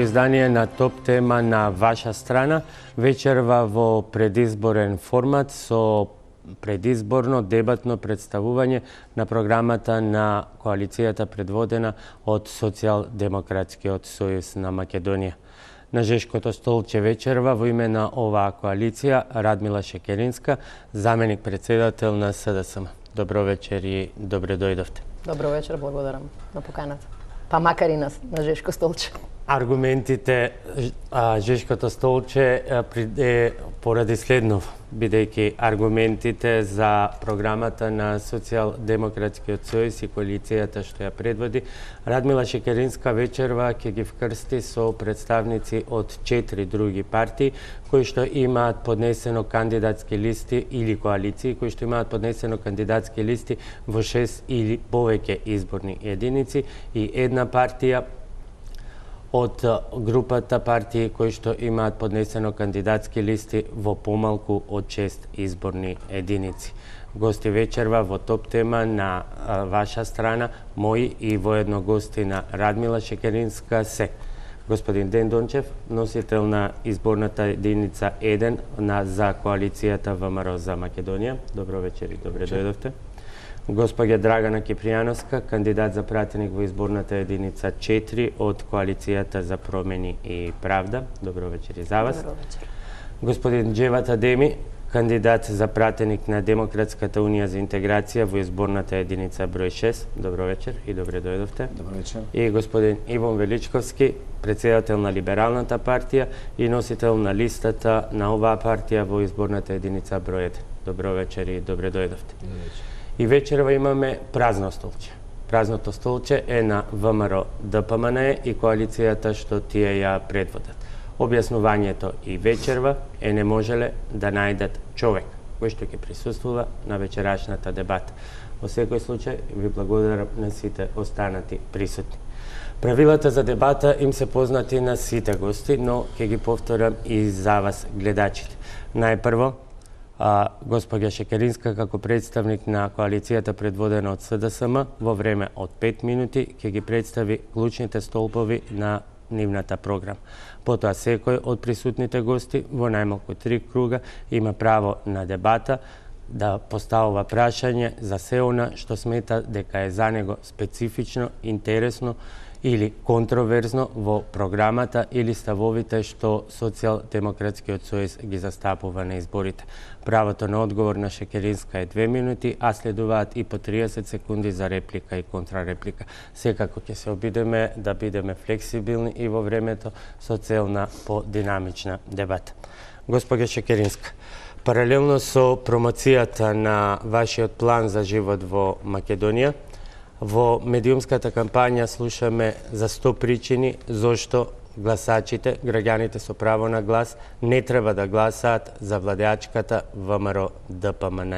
издание на Топ тема на ваша страна, вечерва во предизборен формат со предизборно дебатно представување на програмата на коалицијата предводена од Социјалдемократскиот сојуз на Македонија. На Жешкото столче вечерва во име на оваа коалиција Радмила Шекеринска, заменик председател на СДСМ. Добро вечер и добре дојдовте. Добро вечер, благодарам на поканата. Па макар и на Жешко столче. Аргументите Жешкото столче е поради следново, бидејќи аргументите за програмата на Социјалдемократскиот сојуз и коалицијата што ја предводи, Радмила Шекеринска вечерва ќе ги вкрсти со представници од 4 други партии кои што имаат поднесено кандидатски листи или коалиции кои што имаат поднесено кандидатски листи во 6 или повеќе изборни единици и една партија од групата партии кои што имаат поднесено кандидатски листи во помалку од 6 изборни единици. Гости вечерва во Топ тема на ваша страна, мои и воедно гости на Радмила Шекеринска се господин Ден Дончев, носител на изборната единица 1 за коалицијата ВМРО за Македонија. Добро вечер и добре дојдовте. Госпоѓа Драгана Кипријановска, кандидат за пратеник во изборната единица 4 од коалицијата за промени и правда. Добро вечер и за вас. Добро вечер. Господин Джеват Адеми, кандидат за пратеник на Демократската унија за интеграција во изборната единица број 6. Добро вечер и добре дојдовте. Добро вечер. И господин Иван Величковски, председател на Либералната партија и носител на листата на оваа партија во изборната единица број 1. Добро вечер и добре дојдовте. Добро вечер. И вечерва имаме празно столче. Празното столче е на ВМРО ДПМН и коалицијата што тие ја предводат. Објаснувањето и вечерва е не можеле да најдат човек кој што ќе присуствува на вечерашната дебата. Во секој случај ви благодарам на сите останати присутни. Правилата за дебата им се познати на сите гости, но ќе ги повторам и за вас гледачите. Најпрво, госпоѓа Шекеринска како представник на коалицијата предводена од СДСМ во време од 5 минути ќе ги представи клучните столпови на нивната програма. Потоа секој од присутните гости во најмалку 3 круга има право на дебата да поставува прашање за се она што смета дека е за него специфично, интересно или контроверзно во програмата или ставовите што Социјалдемократскиот сојуз ги застапува на изборите. Правото на одговор на Шекеринска е 2 минути, а следуваат и по 30 секунди за реплика и контрареплика. Секако ќе се обидеме да бидеме флексибилни и во времето со цел на подинамична дебата. Госпоѓа Шекеринска, паралелно со промоцијата на вашиот план за живот во Македонија, во медиумската кампања слушаме за 100 причини зошто гласачите, граѓаните со право на глас, не треба да гласаат за владеачката ВМРО ДПМН.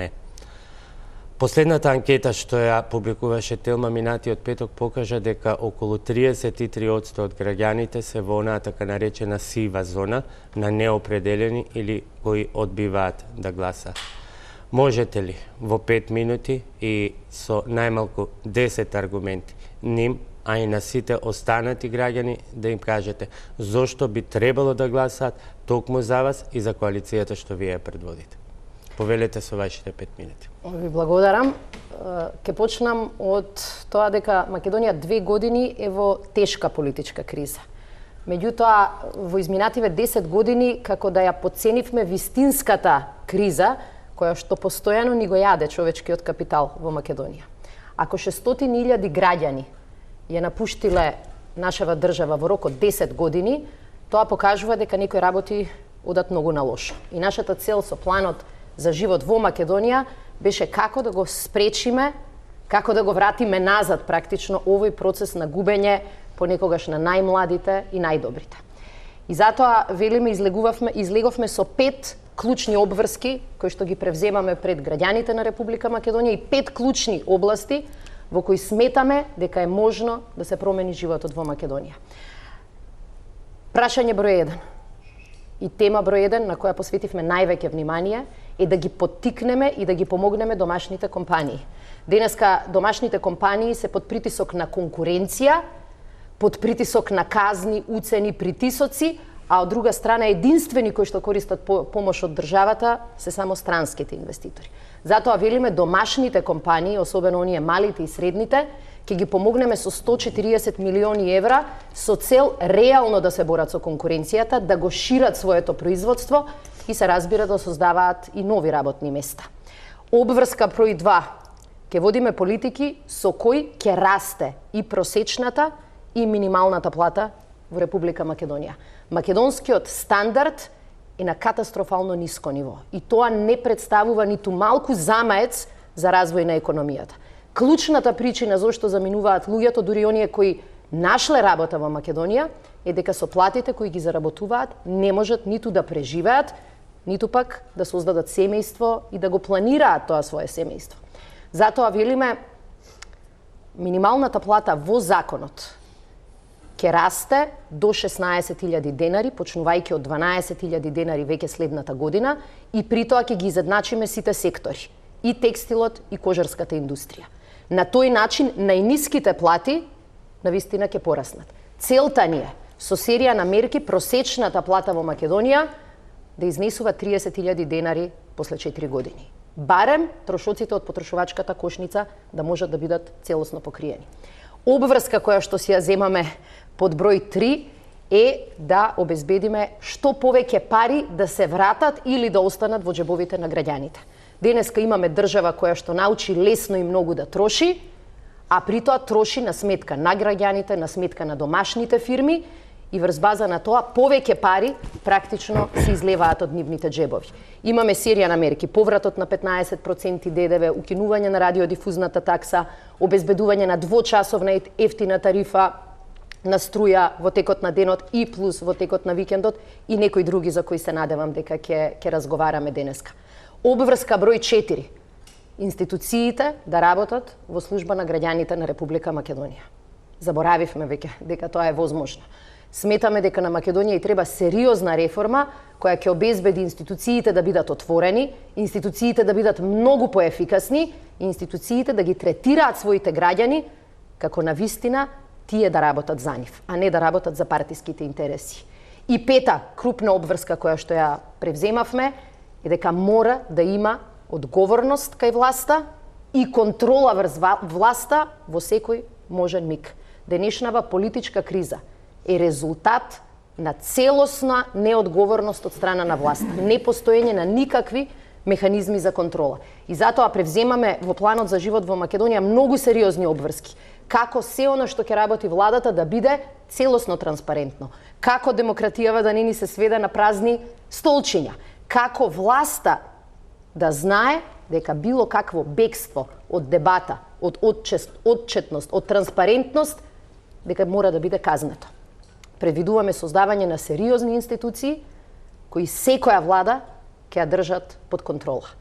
Последната анкета што ја публикуваше Телма минатиот петок покажа дека околу 33% од граѓаните се во онаа така наречена сива зона на неопределени или кои одбиваат да гласаат. Можете ли во 5 минути и со најмалку 10 аргументи ним, а и на сите останати граѓани да им кажете зошто би требало да гласаат токму за вас и за коалицијата што вие ја предводите? Повелете со вашите 5 минути. Ви благодарам. Ке почнам од тоа дека Македонија 2 години е во тешка политичка криза. Меѓутоа, во изминативе 10 години, како да ја подценивме вистинската криза, која што постојано ни го јаде човечкиот капитал во Македонија. Ако 600.000 граѓани ја напуштиле нашава држава во рок од 10 години, тоа покажува дека некои работи одат многу на лошо. И нашата цел со планот за живот во Македонија беше како да го спречиме, како да го вратиме назад практично овој процес на губење понекогаш на најмладите и најдобрите. И затоа велиме излеговме со 5 клучни обврски кои што ги превземаме пред граѓаните на Република Македонија и 5 клучни области во кои сметаме дека е можно да се промени животот во Македонија. Прашање број 1 и тема број 1 на која посветивме највеќе внимание е да ги поттикнеме и да ги помогнеме домашните компании. Денеска домашните компании се под притисок на конкуренција под притисок на казни, уцени, притисоци, а од друга страна единствени кои што користат помош од државата се само странските инвеститори. Затоа велиме домашните компании, особено оние малите и средните, ќе ги помогнеме со 140 милиони евра со цел реално да се борат со конкуренцијата, да го шират своето производство и се разбира да создаваат и нови работни места. Обврска број 2. Ќе водиме политики со кои ќе расте и просечната и минималната плата во Република Македонија. Македонскиот стандард е на катастрофално ниско ниво и тоа не представува ниту малку замаец за развој на економијата. Клучната причина зошто заминуваат луѓето, дури оние кои нашле работа во Македонија, е дека со платите кои ги заработуваат не можат ниту да преживеат, ниту пак да создадат семејство и да го планираат тоа свое семејство. Затоа велиме минималната плата во законот ќе расте до 16.000 денари, почнувајќи од 12.000 денари веќе следната година, и при тоа ќе ги изедначиме сите сектори, и текстилот и кожарската индустрија. На тој начин најниските плати навистина ќе пораснат. Целта ни е со серија на мерки просечната плата во Македонија да изнесува 30.000 денари после 4 години. Барем трошоците од потрошувачката кошница да можат да бидат целосно покриени. Обврска која што си ја земаме под број 3 е да обезбедиме што повеќе пари да се вратат или да останат во џебовите на граѓаните. Денеска имаме држава која што научи лесно и многу да троши, а при тоа троши на сметка на граѓаните, на сметка на домашните фирми, и врз база на тоа повеќе пари практично се излеваат од нивните џебови. Имаме серија на мерки: повратот на 15% ДДВ, укинување на радиодифузната такса, обезбедување на двочасовна ефтина тарифа на струја во текот на денот и плюс во текот на викендот, и некои други за кои се надевам дека ќе разговараме денеска. Обврска број 4. Институциите да работат во служба на граѓаните на Република Македонија. Заборавивме веќе дека тоа е возможно. Сметаме дека на Македонија и треба сериозна реформа која ќе обезбеди институциите да бидат отворени, институциите да бидат многу поефикасни, институциите да ги третираат своите граѓани како навистина тие да работат за нив, а не да работат за партиските интереси. И пета крупна обврска која што ја превземавме е дека мора да има одговорност кај власта и контрола врз власта во секој можен миг. Денешнава политичка криза е резултат на целосна неодговорност од страна на власта, непостоење на никакви механизми за контрола. И затоа превземаме во планот за живот во Македонија многу сериозни обврски. Како се оно што ќе работи владата да биде целосно транспарентно. Како демократијава да не ни се сведе на празни столчиња. Како власта да знае дека било какво бегство од дебата, од отчетност, од транспарентност, дека мора да биде казнето. Предвидуваме создавање на сериозни институции кои секоја влада ќе ја држат под контрола.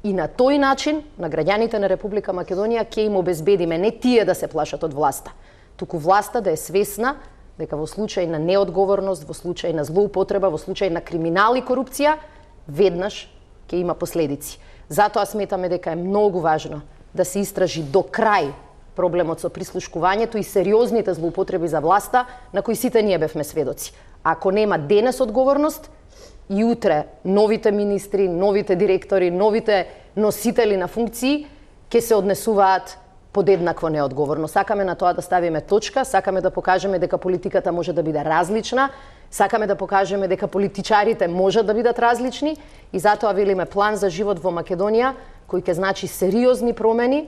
И на тој начин на граѓаните на Република Македонија ќе им обезбедиме не тие да се плашат од власта, туку власта да е свесна дека во случај на неодговорност, во случај на злоупотреба, во случај на криминал и корупција, веднаш ќе има последици. Затоа сметаме дека е многу важно да се истражи до крај проблемот со прислушкувањето и сериозните злоупотреби за власта на кои сите ние бевме сведоци. Ако нема денес одговорност, и утре новите министри, новите директори, новите носители на функции ќе се однесуваат подеднакво неодговорно. Сакаме на тоа да ставиме точка, сакаме да покажеме дека политиката може да биде различна, сакаме да покажеме дека политичарите можат да бидат различни, и затоа велиме план за живот во Македонија кој ќе значи сериозни промени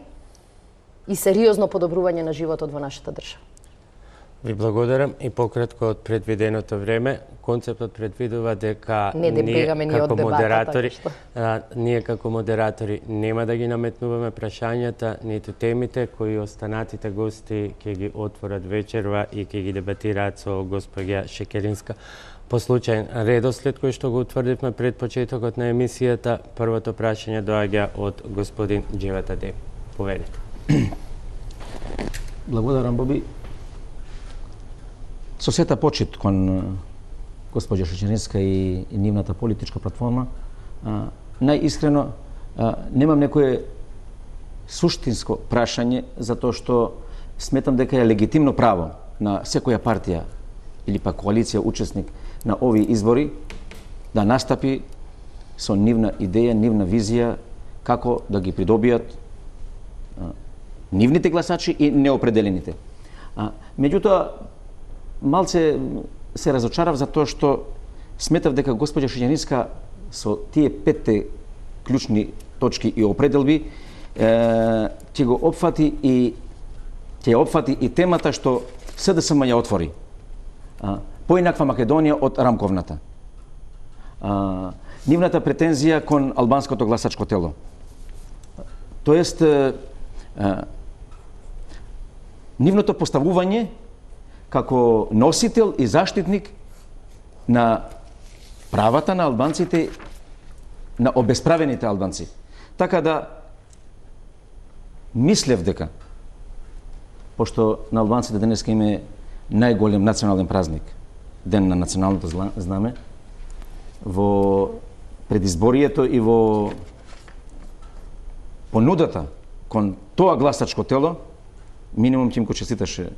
и сериозно подобрување на животот во нашата држава. Ви благодарам, и пократко од предвиденото време. Концептот предвидува дека ние како модератори нема да ги наметнуваме прашањата, ниту темите кои останатите гости ќе ги отворат вечерва и ќе ги дебатираат со госпоѓа Шекеринска. По случај редослед кој што го утврдивме пред почетокот на емисијата, првото прашање доаѓа од господин Џевата Дем. Поведете. Благодарам, Боби. Со сета почит кон госпоѓа Шекеринска и нивната политичка платформа, најискрено немам некое суштинско прашање, затоа што сметам дека е легитимно право на секоја партија или па коалиција учесник на овие избори да настапи со нивна идеја, нивна визија како да ги придобијат нивните гласачи и неопределените. Меѓутоа, малце се разочарав за тоа што сметав дека госпоѓа Шињанинска со тие 5 клучни точки и определби ќе го опфати и темата што СДСМ ја отвори. Поинаква Македонија од рамковната. Нивната претензија кон албанското гласачко тело. Тоест, нивното поставување како носител и заштитник на правата на албанците, на обесправените албанци. Така да, мислев дека, пошто на албанците денеска име најголем национален празник, Ден на националното знаме, во предизборието и во понудата кон тоа гласачко тело, минимум ќе им го честиташе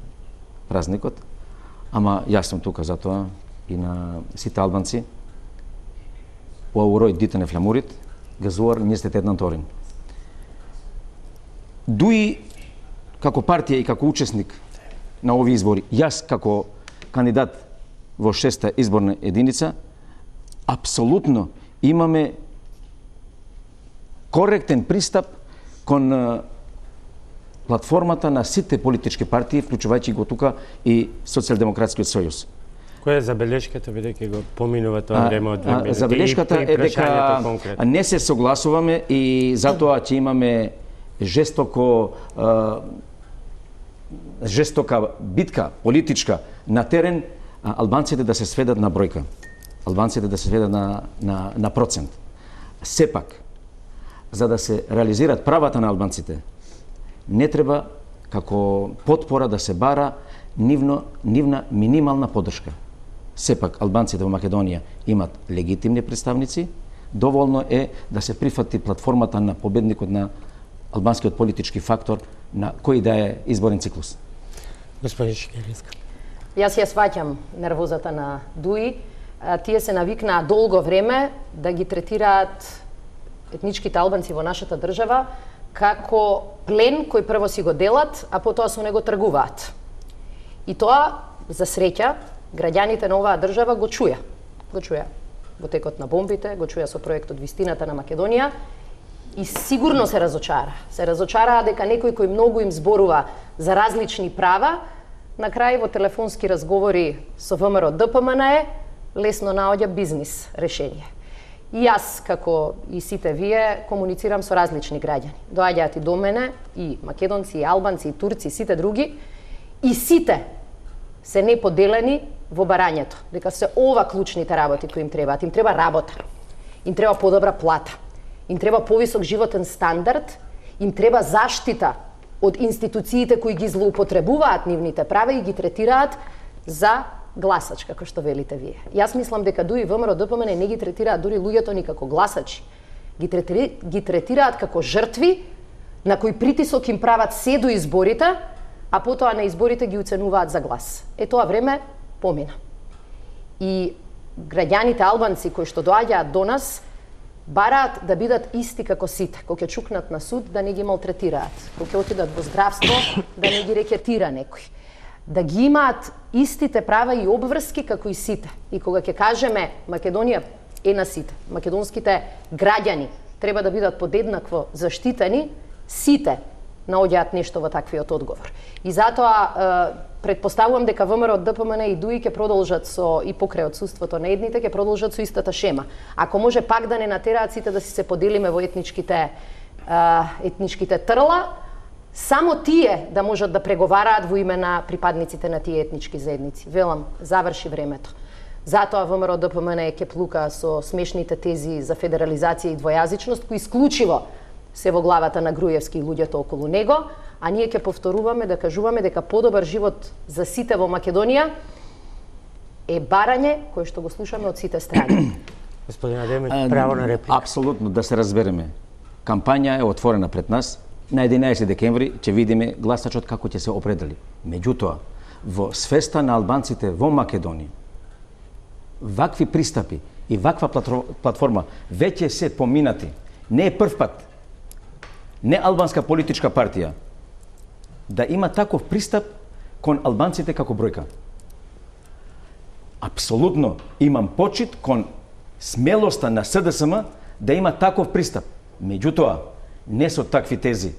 празникот, ама јас сум тука за тоа и на сите албанци, по аурој дите не фламурит, газуар ние сте еднан торин. Дуи како партија и како учесник на овие избори, јас како кандидат во 6-та изборна единица, апсолутно имаме коректен пристап кон платформата на сите политички партии, вклучувајќи го тука и Социјалдемократскиот сојуз. Која е забелешката, бидејќи го поминува тоа време од 2 минути? Забелешката е дека не се согласуваме и затоа ќе имаме жестока битка политичка на терен, албанците да се сведат на бројка. Албанците да се сведат на процент. Сепак, за да се реализираат правата на албанците, не треба како потпора да се бара нивна минимална поддршка. Сепак, албанците во Македонија имат легитимни представници, доволно е да се прифати платформата на победникот на албанскиот политички фактор на кој да е изборен циклус. Господин Шињанинска. Јас ја сваќам нервозата на Дуи. Тие се навикнаа долго време да ги третираат етничките албанци во нашата држава како плен кој прво си го делат, а потоа со него тргуваат. И тоа, за среќа, граѓаните на оваа држава го чуја. Го чуја во текот на бомбите, го чуја со проектот Вистината на Македонија и сигурно се разочара. Се разочараа дека некој кој многу им зборува за различни права, на крај во телефонски разговори со ВМРО ДПМНЕ лесно наоѓа бизнис решение. И јас, како и сите вие, комуницирам со различни граѓани. Доаѓаат и до мене, и македонци, и албанци, и турци, и сите други, и сите се неподелени во барањето, дека се ова клучните работи кои им требаат. Им треба работа, им треба подобра плата, им треба повисок животен стандард, им треба заштита од институциите кои ги злоупотребуваат нивните права и ги третираат за гласач, како што велите вие. Јас мислам дека дури ВМРО ДПМН не ги третираат дури луѓето ни како гласачи. Ги третираат како жртви на кои притисок им прават се до изборите, а потоа на изборите ги уценуваат за глас. Тоа време помина. И граѓаните албанци кои што доаѓаат до нас бараат да бидат исти како сите, кога ќе чукнат на суд да не ги малтретираат, кога ќе отидат во здравство да не ги рекетира некој. Да ги имаат истите права и обврски како и сите. И кога ќе кажеме Македонија е на сите, македонските граѓани треба да бидат подеднакво заштитени, сите наоѓаат нешто во таквиот одговор. И затоа предпоставувам дека ВМРО ДПМН и ДУИ ќе продолжат и покрај отсуството на едните ќе продолжат со истата шема. Ако може пак да не натераат сите да си се поделиме во етничките трла, само тие да можат да преговараат во име на припадниците на тие етнички заедници. Велам, заврши времето. Затоа ВМРО ДПМН ќе плука со смешните тези за федерализација и двојазичност, кои исклучиво се во главата на Груевски и луѓето околу него, а ние ќе повторуваме да кажуваме дека подобар живот за сите во Македонија е барање кое што го слушаме од сите страни. Господин Адемир, право на реплика. Апсолутно, да се разбереме. Кампања е отворена пред нас. На 11 декември ќе видиме гласачот како ќе се определи. Меѓутоа, во свеста на албанците во Македонија, вакви пристапи и ваква платформа веќе се поминати. Не е прв пат, не албанска политичка партија да има таков пристап кон албанците како бројка. Апсолутно имам почит кон смелоста на СДСМ да има таков пристап. Меѓутоа, не со такви тези.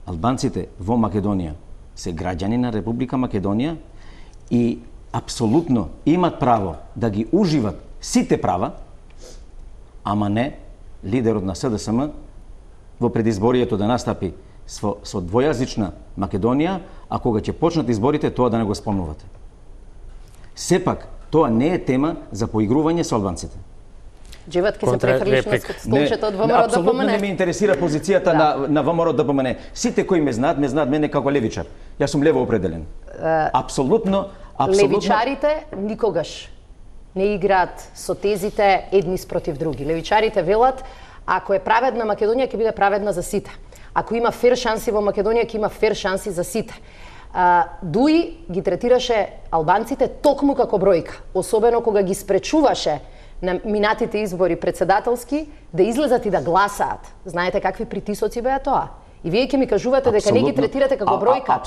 Албанците во Македонија се граѓани на Република Македонија и апсолутно имат право да ги уживат сите права, ама не лидерот на СДСМ во предизборието да настапи со двојазична Македонија, а кога ќе почнат изборите, тоа да не го спомнувате. Сепак, тоа не е тема за поигрување со албанците. Джеват ке се префрлиш на столчето од ВМРО апсолутно ДПМН. не ме интересира позицијата на ВМРО ДПМН. Сите кои ме знаат мене како левичар. Јас сум лево определен. Апсолутно. Левичарите никогаш не играат со тезите едни спротив други. Левичарите велат, ако е праведна Македонија, ќе биде праведна за сите. Ако има фер шанси во Македонија, ќе има фер шанси за сите. Дуи ги третираше албанците токму како бројка, особено кога ги спречуваше на минатите избори председателски да излезат и да гласаат. Знаете какви притисоци беа тоа? И вие ќе ми кажувате дека не ги третирате како бројка,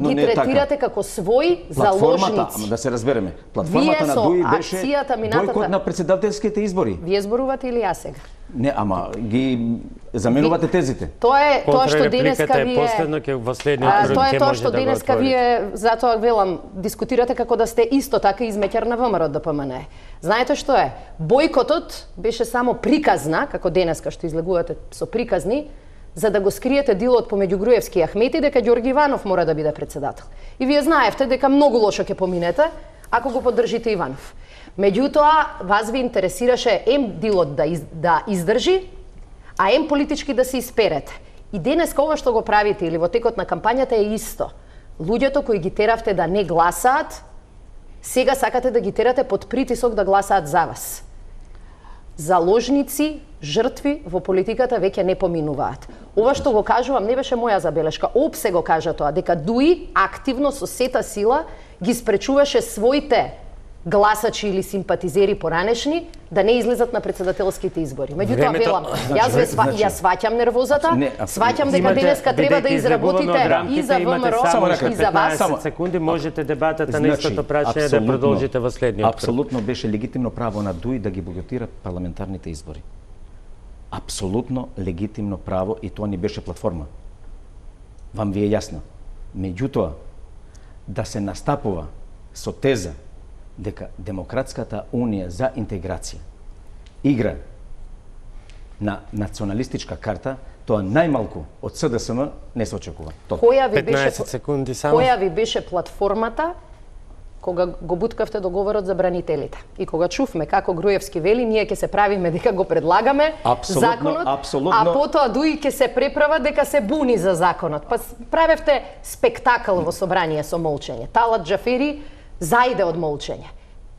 ги третирате како своји заложници. Да се разбереме, платформата на Дуи беше бојкот на председателските избори. Вие зборувате или јас сега? Не, ама ги заменувате тезите. Тоа е тоа што денеска вие последно ќе во следниот круг тоа е ќе тоа може што да го денеска отворите. вие затоа велам дискутирате како да сте исто така измеќар на ВМРО ДПМН. Знаете што е? Бојкотот беше само приказна, како денеска што излегувате со приказни, за да го скриете дилот помеѓу Груевски и Ахмети дека Ѓорги Иванов мора да биде председател. И вие знаевте дека многу лошо ќе поминете ако го поддржите Иванов. Меѓутоа, вас ви интересираше ем дилот да издржи, а ем политички да се исперете. И денес ова што го правите или во текот на кампањата е исто. Луѓето кои ги теравте да не гласаат, сега сакате да ги терате под притисок да гласаат за вас. Заложници, жртви во политиката веќе не поминуваат. Ова што го кажувам не беше моја забелешка, ОПСЕ го кажа тоа, дека Дуи активно со сета сила ги спречуваше своите гласачи или симпатизери поранешни да не излезат на председателските избори. Меѓутоа велам, ја сваќам нервозата, сваќам дека денеска треба да изработите и за ВМРО и за вас. 15 секунди можете дебатата на истото прашање да продолжите во следниот круг. Апсолутно беше легитимно право на Дуи да ги бојкотира парламентарните избори. Апсолутно легитимно право и тоа ни беше платформа. Вам ви е јасно. Меѓутоа, да се настапува со теза дека Демократската унија за интеграција игра на националистичка карта, тоа најмалку од СДСМ не се очекува. 15 секунди само. Која ви беше платформата кога го буткавте договорот за бранителите? И кога чувме како Груевски вели, ние ќе се правиме дека го предлагаме законот, а потоа Дуи ќе се преправа дека се буни за законот. Па правевте спектакл во собрание со молчење. Талат Џафери заиде од молчење.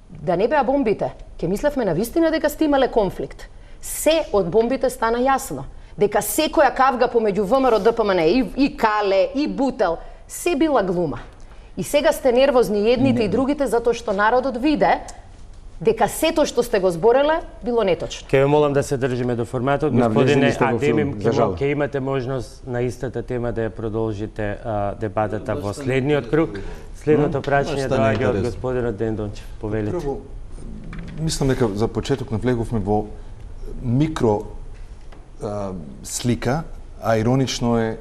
Да не беа бомбите, ќе мислевме на вистина дека сте имале конфликт. Се од бомбите стана јасно. Дека секоја кавга помеѓу ВМРО ДПМН и Кале, и Бутел, се била глума. И сега сте нервозни едните и другите затоа што народот виде дека сето што сте го збореле било неточно. Ке ве молам да се држиме до форматот, господине Адемим, ке имате можност на истата тема да ја продолжите дебатата во следниот круг. Следното прашање доаѓа од господинот Дендончев. Повелите. Прво, мислам дека за почеток навлеговме во микро слика, а иронично е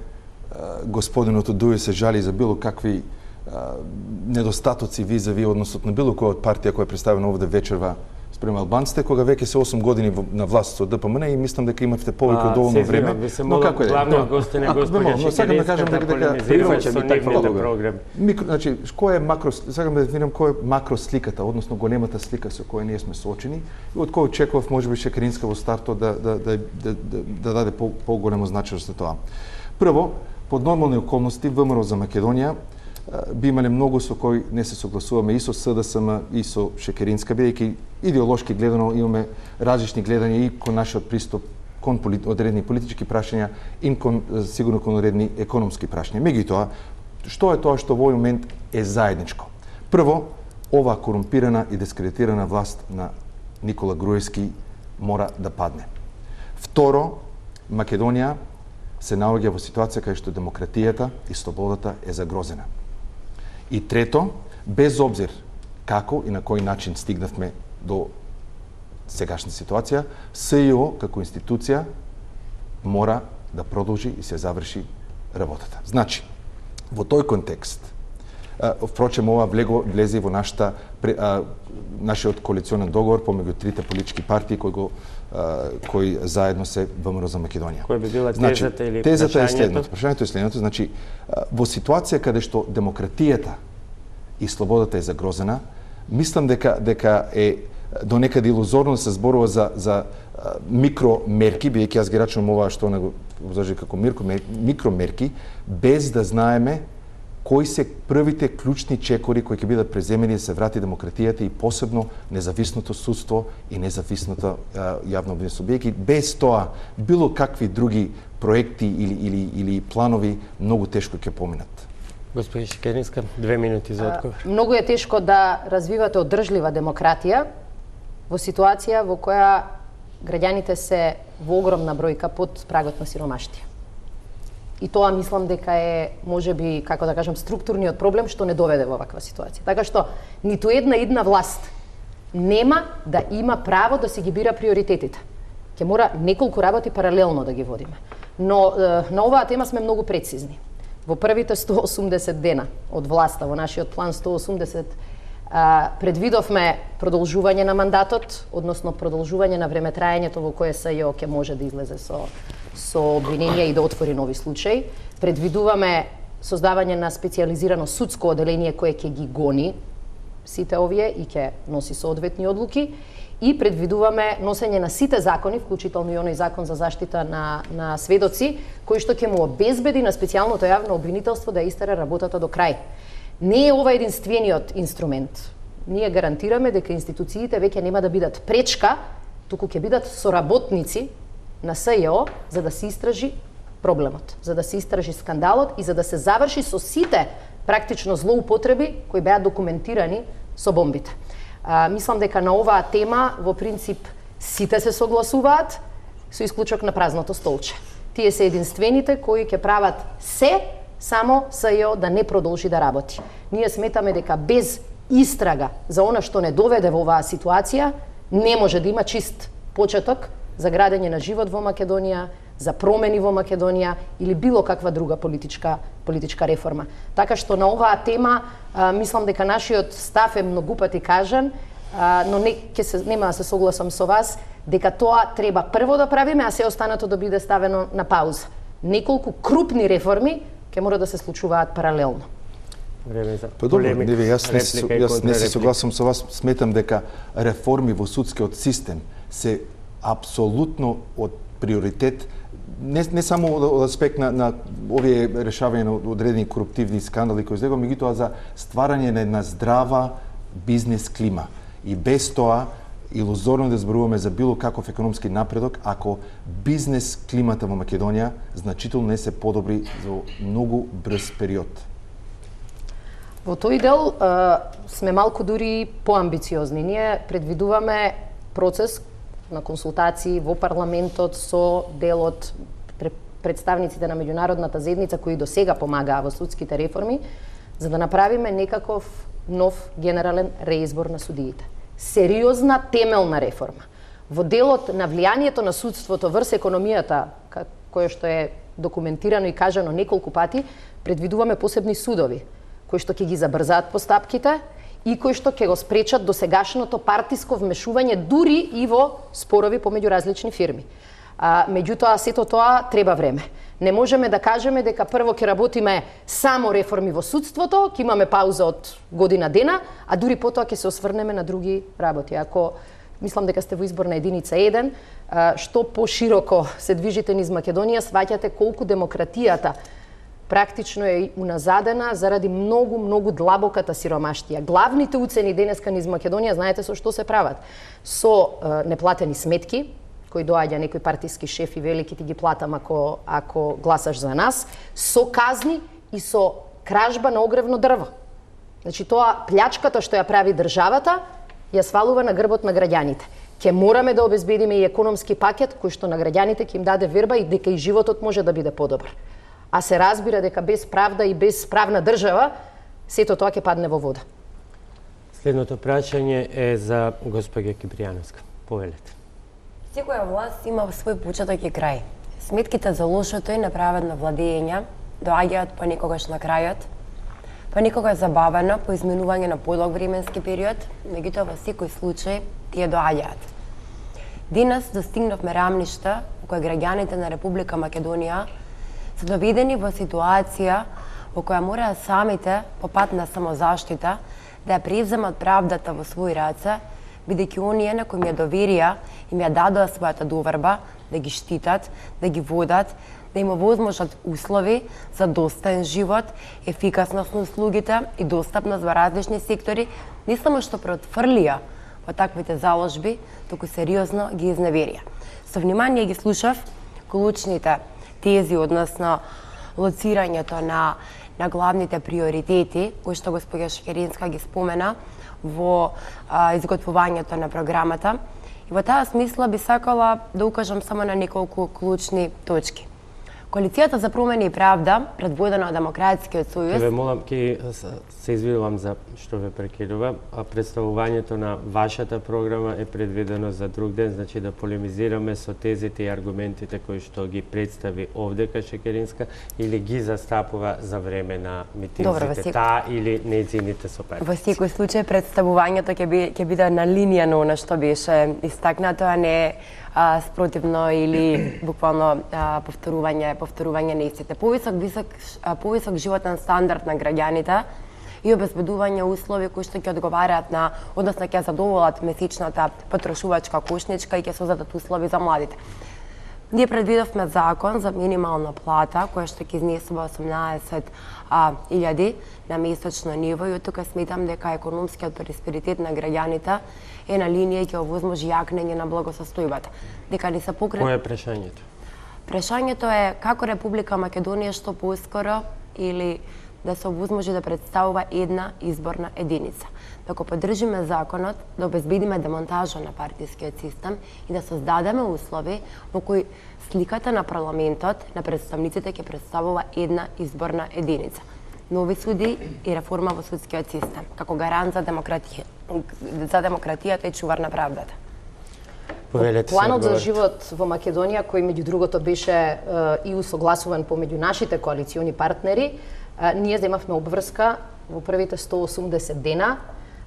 господинот Дуи се жали за било какви недостатоци визави односот на било која од партија која е представена овде вечерва спрема албанците, кога веќе се 8 години на власт со ДПМН и мислам дека имате повеќе од доволно време. Но како е? Главниот гостин е госпоѓа Шекеринска да полемизира со нивните програми. Значи, кој е макро, сакам да дефинирам кој е макро сликата, односно големата слика со која ние сме соочени и од кој очекував можеби Шекеринска во стартот да даде поголемо значеност на тоа. Прво, под нормални околности ВМРО за Македонија би имале многу со кои не се согласуваме и со СДСМ и со Шекеринска, бидејќи идеолошки гледано имаме различни гледања и кон нашиот пристап кон одредни политички прашања и сигурно кон одредни економски прашања. Меѓутоа, што е тоа што во овој момент е заедничко? Прво, ова корумпирана и дискредитирана власт на Никола Груевски мора да падне. Второ, Македонија се наоѓа во ситуација кај што демократијата и слободата е загрозена. И трето, без обзир како и на кој начин стигнавме до сегашна ситуација, СИО како институција мора да продолжи и се заврши работата. Значи, во тој контекст, впрочем, ова влезе во нашиот коалиционен договор помеѓу трите политички партии кои заедно се ВМРО за Македонија. Која би била тезата или тезата е прашањето? следното. Прашањето е следното. Значи, во ситуација каде што демократијата и слободата е загрозена, мислам дека е до некаде илузорно да се зборува за микромерки, бидејќи јас ги рачунам ова што не го обзажи како микромерки, без да знаеме кои се првите клучни чекори кои ќе бидат преземени да се врати демократијата и посебно независното судство и независното јавно обвинение субјекти. Без тоа, било какви други проекти или планови многу тешко ќе поминат. Господин Шекеринска, 2 минути за одговор. Многу е тешко да развивате одржлива демократија во ситуација во која граѓаните се во огромна бројка под прагот на сиромаштија. И тоа мислам дека е, можеби, како да кажам, структурниот проблем што не доведе во ваква ситуација. Така што ниту една власт нема да има право да си ги бира приоритетите. Ќе мора неколку работи паралелно да ги водиме. Но на оваа тема сме многу прецизни. Во првите 180 дена од власта, во нашиот план 180, предвидовме продолжување на мандатот, односно продолжување на времетраењето во кое СЈО ќе може да излезе со обвиненија и да отвори нови случаи. Предвидуваме создавање на специјализирано судско оделение кое ќе ги гони сите овие и ќе носи соодветни одлуки. И предвидуваме носење на сите закони, вклучително и оној закон за заштита на сведоци, кој што ќе му обезбеди на специјалното јавно обвинителство да истера работата до крај. Не е ова единствениот инструмент. Ние гарантираме дека институциите веќе нема да бидат пречка, туку ќе бидат соработници на СЈО за да се истражи проблемот, за да се истражи скандалот и за да се заврши со сите практично злоупотреби кои беа документирани со бомбите. Мислам дека на оваа тема во принцип сите се согласуваат со исклучок на празното столче. Тие се единствените кои ќе прават се само СЈО да не продолжи да работи. Ние сметаме дека без истрага за она што не доведе во оваа ситуација не може да има чист почеток за градење на живот во Македонија, за промени во Македонија или било каква друга политичка реформа. Така што на оваа тема мислам дека нашиот став е многу пати кажан, но нема да се согласам со вас дека тоа треба прво да правиме, а се останато да биде ставено на пауза. Неколку крупни реформи ќе мора да се случуваат паралелно. Време за Па добро, полемика, јас не се согласам со вас. Сметам дека реформи во судскиот систем се апсолутно од приоритет, не само од аспект на овие решавање на одредени коруптивни скандали кои излегува, меѓутоа за стварање на една здрава бизнес клима. И без тоа илузорно да зборуваме за било каков економски напредок ако бизнес климата во Македонија значително не се подобри за многу брз период. Во тој дел сме малку дури поамбициозни. Ние предвидуваме процес на консултации во парламентот со дел од представниците на меѓународната заедница кои до сега помагаа во судските реформи, за да направиме некаков нов генерален реизбор на судиите. Сериозна темелна реформа. Во делот на влијанието на судството врз економијата, кое што е документирано и кажано неколку пати, предвидуваме посебни судови кои што ќе ги забрзаат постапките и кои што ќе го спречат досегашното партиско вмешување дури и во спорови помеѓу различни фирми. Меѓутоа, сето тоа треба време. Не можеме да кажеме дека прво ќе работиме само реформи во судството, ќе имаме пауза од година дена, а дури потоа ќе се осврнеме на други работи. Ако мислам дека сте во изборна единица 1, што пошироко се движите низ Македонија, сваќате колку демократијата практично е уназадена заради многу длабоката сиромаштија. Главните уцени денеска низ Македонија, знаете со што се прават? Со неплатени сметки, кои доаѓа некој партиски шеф и велики ти ги платам ако гласаш за нас, со казни и со кражба на огревно дрво. Значи тоа плячката што ја прави државата ја свалува на грбот на граѓаните. Ќе мораме да обезбедиме и економски пакет кој што на граѓаните ќе им даде верба и дека и животот може да биде подобар. А се разбира дека без правда и без правна држава сето тоа ќе падне во вода. Следното прашање е за госпоѓа Кипријановска. Повелете. Секоја власт има свој почеток и крај. Сметките за лошото и неправедно владење доаѓаат понекогаш на крајот, понекогаш забавено по изминување на подолг временски период, меѓутоа во секој случај тие доаѓаат. Денес достигнавме рамништа во кој граѓаните на Република Македонија се доведени во ситуација во која мора самите по пат на самозаштита да ја превземат правдата во своји раце, бидејќи оние на кои ми ја доверија им ја дадоа својата доверба да ги штитат, да ги водат, да им овозможат услови за достоен живот, ефикасност на услугите и достапност во различни сектори, не само што преотфрлија во таквите заложби, туку сериозно ги изневерија. Со внимание ги слушав клучните тези односно лоцирањето на главните приоритети, кои што госпоѓа Шекеринска ги спомена во изготвувањето на програмата. И во таа смисла би сакала да укажам само на неколку клучни точки. Коалицијата за промени и правда, предводена од Демократскиот сојуз... Ве молам, се извинувам за што ве прекинува, а представувањето на вашата програма е предвидено за друг ден, значи да полемизираме со тезите и аргументите кои што ги представи овдека Шекеринска или ги застапува за време на митинзите, таа или нејзините соперници. Во секој случај представувањето ќе биде на линија на она што беше истакнато, а не спротивно или буквално повторување на истите. Повисок животен стандард на граѓаните и обезбедување услови кои што ќе одговараат на, односно ќе задоволат месечната потрошувачка кошничка и ќе создадат услови за младите. Ние предвидовме закон за минимална плата, која што ќе изнесува 18.000 на месечно ниво и од тука сметам дека економскиот просперитет на граѓаните е на линија и ќе овозможи јакнење на благосостојбата. Дека не се покрет... Кој е прашањето? Прашањето е како Република Македонија што поскоро или да се овозможи да представува една изборна единица. Да го поддржиме законот, да обезбедиме демонтажа на партискиот систем и да создадеме услови во кои сликата на парламентот, на представниците ќе представува една изборна единица. Нови суди и реформа во судскиот систем, како гарант за демократијата и чувар на правдата. Планот за живот во Македонија, кој меѓу другото беше и усогласуван помеѓу нашите коалициони партнери, ние земавме обврска во првите 180 дена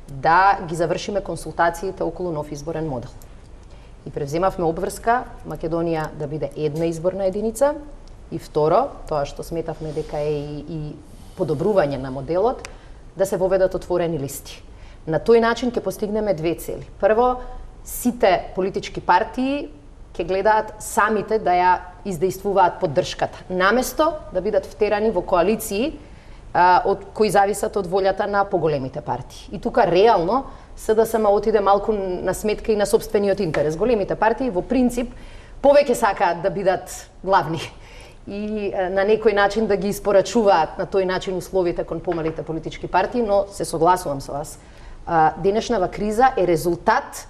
да ги завршиме консултациите околу нов изборен модел. И превземавме обврска Македонија да биде една изборна единица и второ, тоа што сметавме дека е и подобрување на моделот, да се воведат отворени листи. На тој начин ќе постигнеме две цели. Прво, сите политички партии ќе гледаат самите да ја издействуваат поддршката, наместо да бидат втерани во коалиции од кои зависат од волјата на поголемите партии. И тука реално СДСМ отиде малку на сметка и на собствениот интерес. Големите партии во принцип повеќе сакаат да бидат главни и на некој начин да ги испорачуваат на тој начин условите кон помалите политички партии, но се согласувам со вас. Денешнава криза е резултат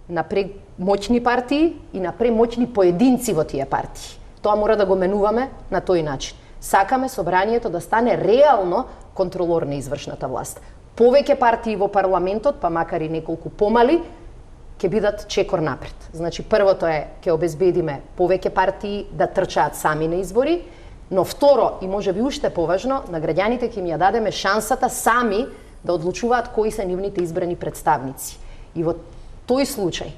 на премоćни партии и на премоćни поединци во тие партии. Тоа мора да го менуваме на тој начин. Сакаме собранието да стане реално контролор на извршната власт. Повеќе партии во парламентот, па макар и неколку помали, ќе бидат чекор напред. Значи, првото е ќе обезбедиме повеќе партии да трчаат сами на избори, но второ, и може би уште поважно, на граѓаните ќе им ја дадеме шансата сами да одлучуваат кои се нивните избрани представници. И во тој случај,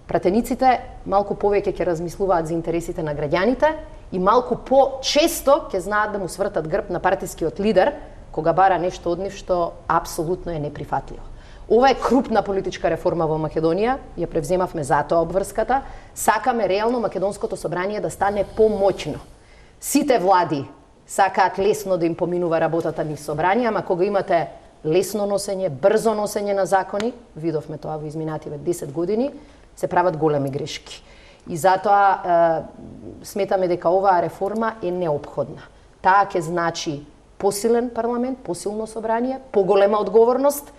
пратениците малку повеќе ќе размислуваат за интересите на граѓаните и малку по-често ќе знаат да му свртат грб на партискиот лидер кога бара нешто од нив што апсолутно е неприфатливо. Ова е крупна политичка реформа во Македонија, ја превземавме затоа обврската. Сакаме реално македонското собрание да стане помоćно. Сите влади сакаат лесно да им поминува работата низ собрание, ама кога имате лесно носење, брзо носење на закони, видовме тоа во изминативе 10 години, се прават големи грешки. И затоа сметаме дека оваа реформа е неопходна. Таа ќе значи посилен парламент, посилно собрание, поголема одговорност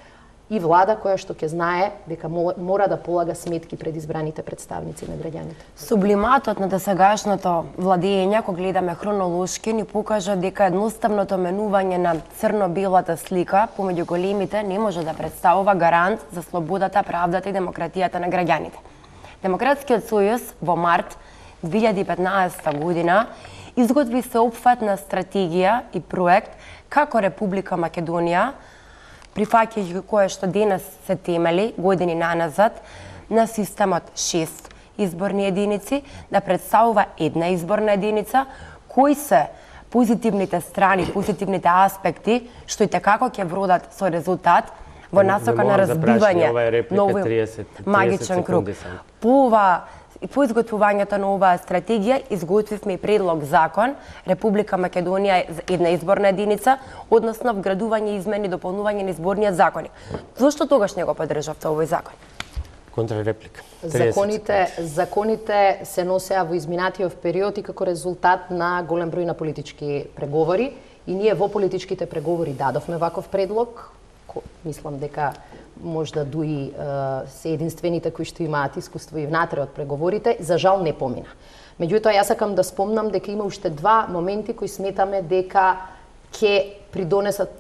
и влада која што ќе знае дека мора да полага сметки пред избраните представници на граѓаните. Сублиматот на досегашното владење, кога гледаме хронолошки, ни покажа дека едноставното менување на црно-белата слика помеѓу големите не може да представува гарант за слободата, правдата и демократијата на граѓаните. Демократскиот сојуз во март 2015 година изготви сеопфатна стратегија и проект како Република Македонија, прифаќајќи кое што денес се темели години наназад на системот 6 изборни единици, да представува една изборна единица, кои се позитивните страни, позитивните аспекти, што и tekako ќе вродат со резултат во насока на разбивање нови магичен круг. По изготвувањето на оваа стратегија изготвивме и предлог закон Република Македонија една изборна единица, односно вградување, измени, дополнување на изборниот законник. Зошто тогаш не го поддржавте овој закон? Контрареплика. Законите се носеа во изминатиот период и како резултат на голем број на политички преговори и ние во политичките преговори дадовме ваков предлог. Мислам дека можда дуи се единствените кои што имаат искуство и внатре од преговорите, за жал не помина. Меѓутоа, јас сакам да спомнам дека има уште два моменти кои сметаме дека ќе придонесат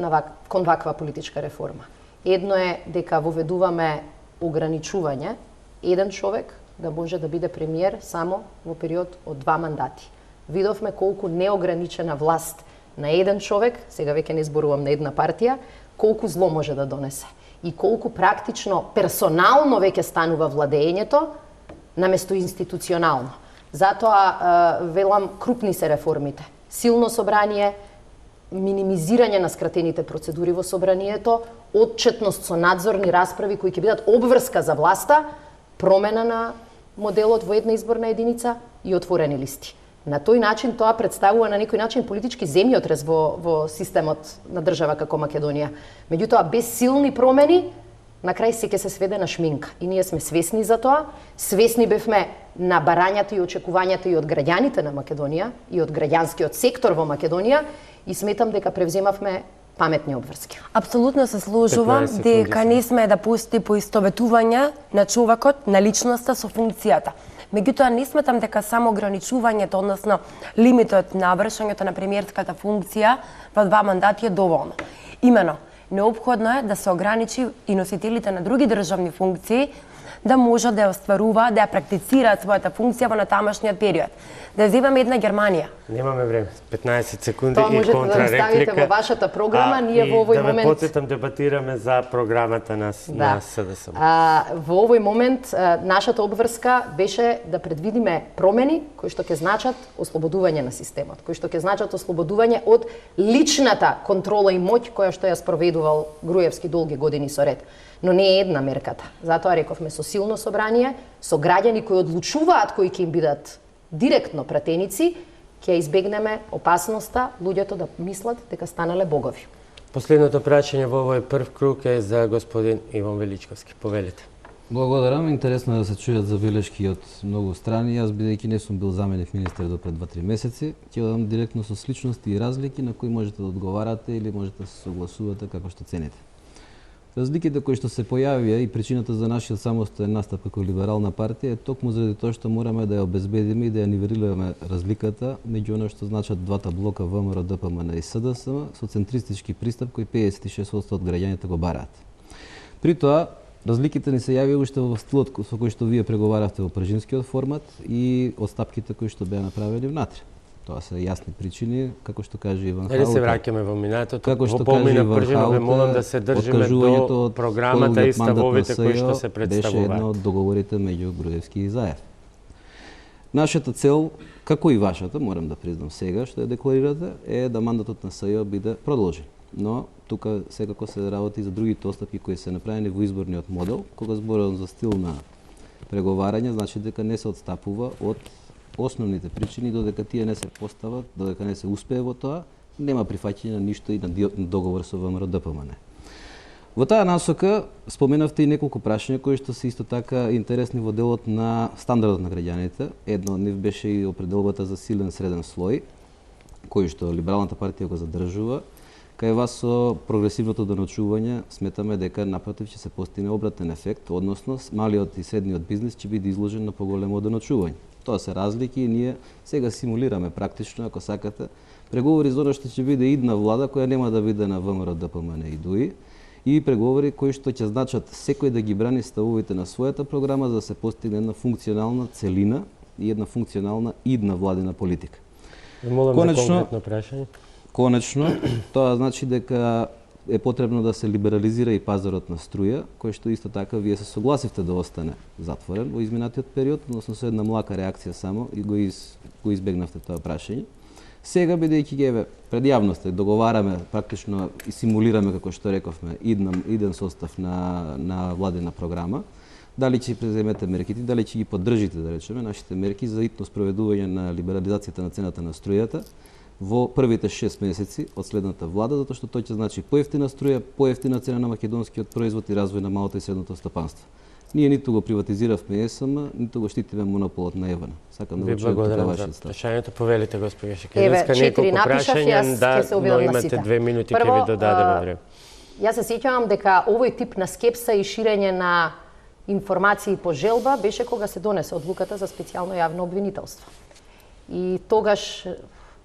кон ваква политичка реформа. Едно е дека воведуваме ограничување еден човек да може да биде премиер само во период од 2 мандати. Видовме колку неограничена власт на еден човек, сега веќе не зборувам на една партија, колку зло може да донесе и колку практично персонално веќе станува владењето наместо институционално. Затоа велам крупни се реформите. Силно собрание, минимизирање на скратените процедури во собранието, отчетност со надзорни расправи кои ќе бидат обврска за власта, промена на моделот во една изборна единица и отворени листи. На тој начин тоа представува на некој начин политички земјотрес во системот на држава како Македонија. Меѓутоа, без силни промени, на крај се ќе се сведе на шминка. И ние сме свесни за тоа. Свесни бевме на барањата и очекувањата и од граѓаните на Македонија, и од граѓанскиот сектор во Македонија, и сметам дека превземавме паметни обврски. Апсолутно се сложувам дека не сме да постои поистоветување на човекот, на личноста со функцијата. Меѓутоа, не сметам дека само ограничувањето, односно лимитот на вршењето на премиерската функција во 2 мандати е доволно. Имено, неопходно е да се ограничи и носителите на други државни функции да можат да ја остваруваат, да ја практицираат својата функција во натамошниот период. Да земеме една Германија. Немаме време. 15 секунди Тоа и контрареплика. Тоа можете да ставите во вашата програма, ние во овој момент... Да ве потсетам, дебатираме за програмата на СДСМ. Во овој момент нашата обврска беше да предвидиме промени кои што ќе значат ослободување на системот, кои што ќе значат ослободување од личната контрола и моќ која што ја спроведувал Груевски долги години со ред. Но не е една мерката. Затоа рековме со силно собрание, со граѓани кои одлучуваат кои ќе им бидат директно пратеници, ќе избегнеме опасноста луѓето да мислат дека станале богови. Последното прашање во овој прв круг е за господин Иван Величковски. Повелите. Благодарам. Интересно е да се чујат забелешки од многу страни. Јас, бидејќи не сум бил заменик министер до пред 2-3 месеци, ќе дадам директно со сличности и разлики на кои можете да одговарате или можете да се согласувате како што цените. Разликите кои што се појавија и причината за нашиот самостоен настап како либерална партија е токму заради тоа што мораме да ја обезбедиме и да ја нивелираме разликата меѓу она што значат двата блока ВМРО, ДПМН и СДСМ со центристички пристап кој 56% од граѓаните го бараат. При тоа, разликите ни се јавија уште во стилот со кој што вие преговаравте во пржинскиот формат и отстапките кои што беа направени внатре. Тоа се јасни причини, како што каже Иван Халта. Дали се враќаме во минатото? Во помина пржино ве молам да се држиме до програмата и ставовите кои што се представуваат. Беше една од договорите меѓу Груевски и Заев. Нашата цел, како и вашата, морам да признам сега, што ја декларирате, е да мандатот на СЈО биде продолжен. Но тука секако се работи за другите отстапки кои се направени во изборниот модел. Кога зборувам за стил на преговарање, значи дека не се отстапува од основните причини, додека тие не се постават, додека не се успее во тоа, нема прифаќање на ништо и на договор со ВМРО ДПМН. Во таа насока споменавте и неколку прашања кои што се исто така интересни во делот на стандардот на граѓаните. Едно од нив беше и определбата за силен среден слој, кој што Либералната партија го задржува Кај вас со прогресивното доначување сметаме дека напротив ќе се постигне обратен ефект, односно малиот и средниот бизнис ќе биде изложен на поголемо доначување. Тоа се разлики и ние сега симулираме практично, ако сакате, преговори за оно што ќе биде идна влада која нема да биде на ВМРО, ДПМН и ДУИ, и преговори кои што ќе значат секој да ги брани ставовите на својата програма за да се постигне една функционална целина и една функционална идна владина политика. Молам за конкретно прашање. Конечно, тоа значи дека е потребно да се либерализира и пазарот на струја, кој што исто така вие се согласивте да остане затворен во изминатиот период, односно со една млака реакција само и го избегнавте тоа прашање. Сега, бидејќи ги пред јавноста договараме практично и симулираме, како што рековме, иден состав на владина програма, дали ќе преземете мерките, дали ќе ги поддржите, да речеме, нашите мерки за итно спроведување на либерализацијата на цената на струјата во првите 6 месеци од следната влада, затоа што тоа ќе значи поевтина струја, поевтина цена на македонскиот производ и развој на малото и средното стопанство. Ние ниту го приватизиравме ЕСМ, ниту го штитиме монополот на ЕВН. Сакам да го чуjem тука вашиот став. Прашањето повелите, госпоѓа Шекеревска, неколку прашања, да, но имате 2 минути, ќе ви додадеме време. Јас се сеќавам дека овој тип на скепса и ширење на информации по желба беше кога се донесе одлуката за специјално јавно обвинителство. И тогаш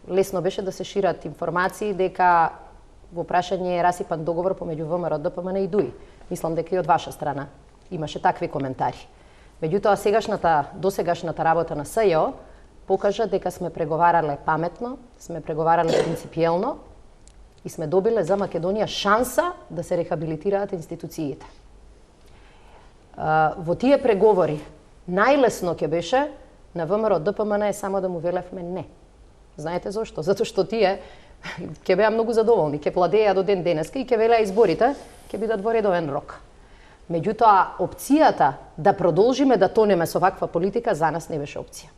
лесно беше да се шират информации дека во прашање е расипан договор помеѓу ВМРО, ДПМН и ДУИ. Мислам дека и од ваша страна имаше такви коментари. Меѓутоа, досегашната работа на СЈО покажа дека сме преговарале паметно, сме преговарале принципиелно и сме добиле за Македонија шанса да се рехабилитираат институциите. Во тие преговори најлесно ќе беше на ВМРО, ДПМН само да му велевме не. Знаете зошто? Затоа што тие ќе беа многу задоволни, ќе владеја до ден денеска и ќе велеа изборите ќе бидат во редовен рок. Меѓутоа, опцијата да продолжиме да тонеме со ваква политика за нас не беше опција.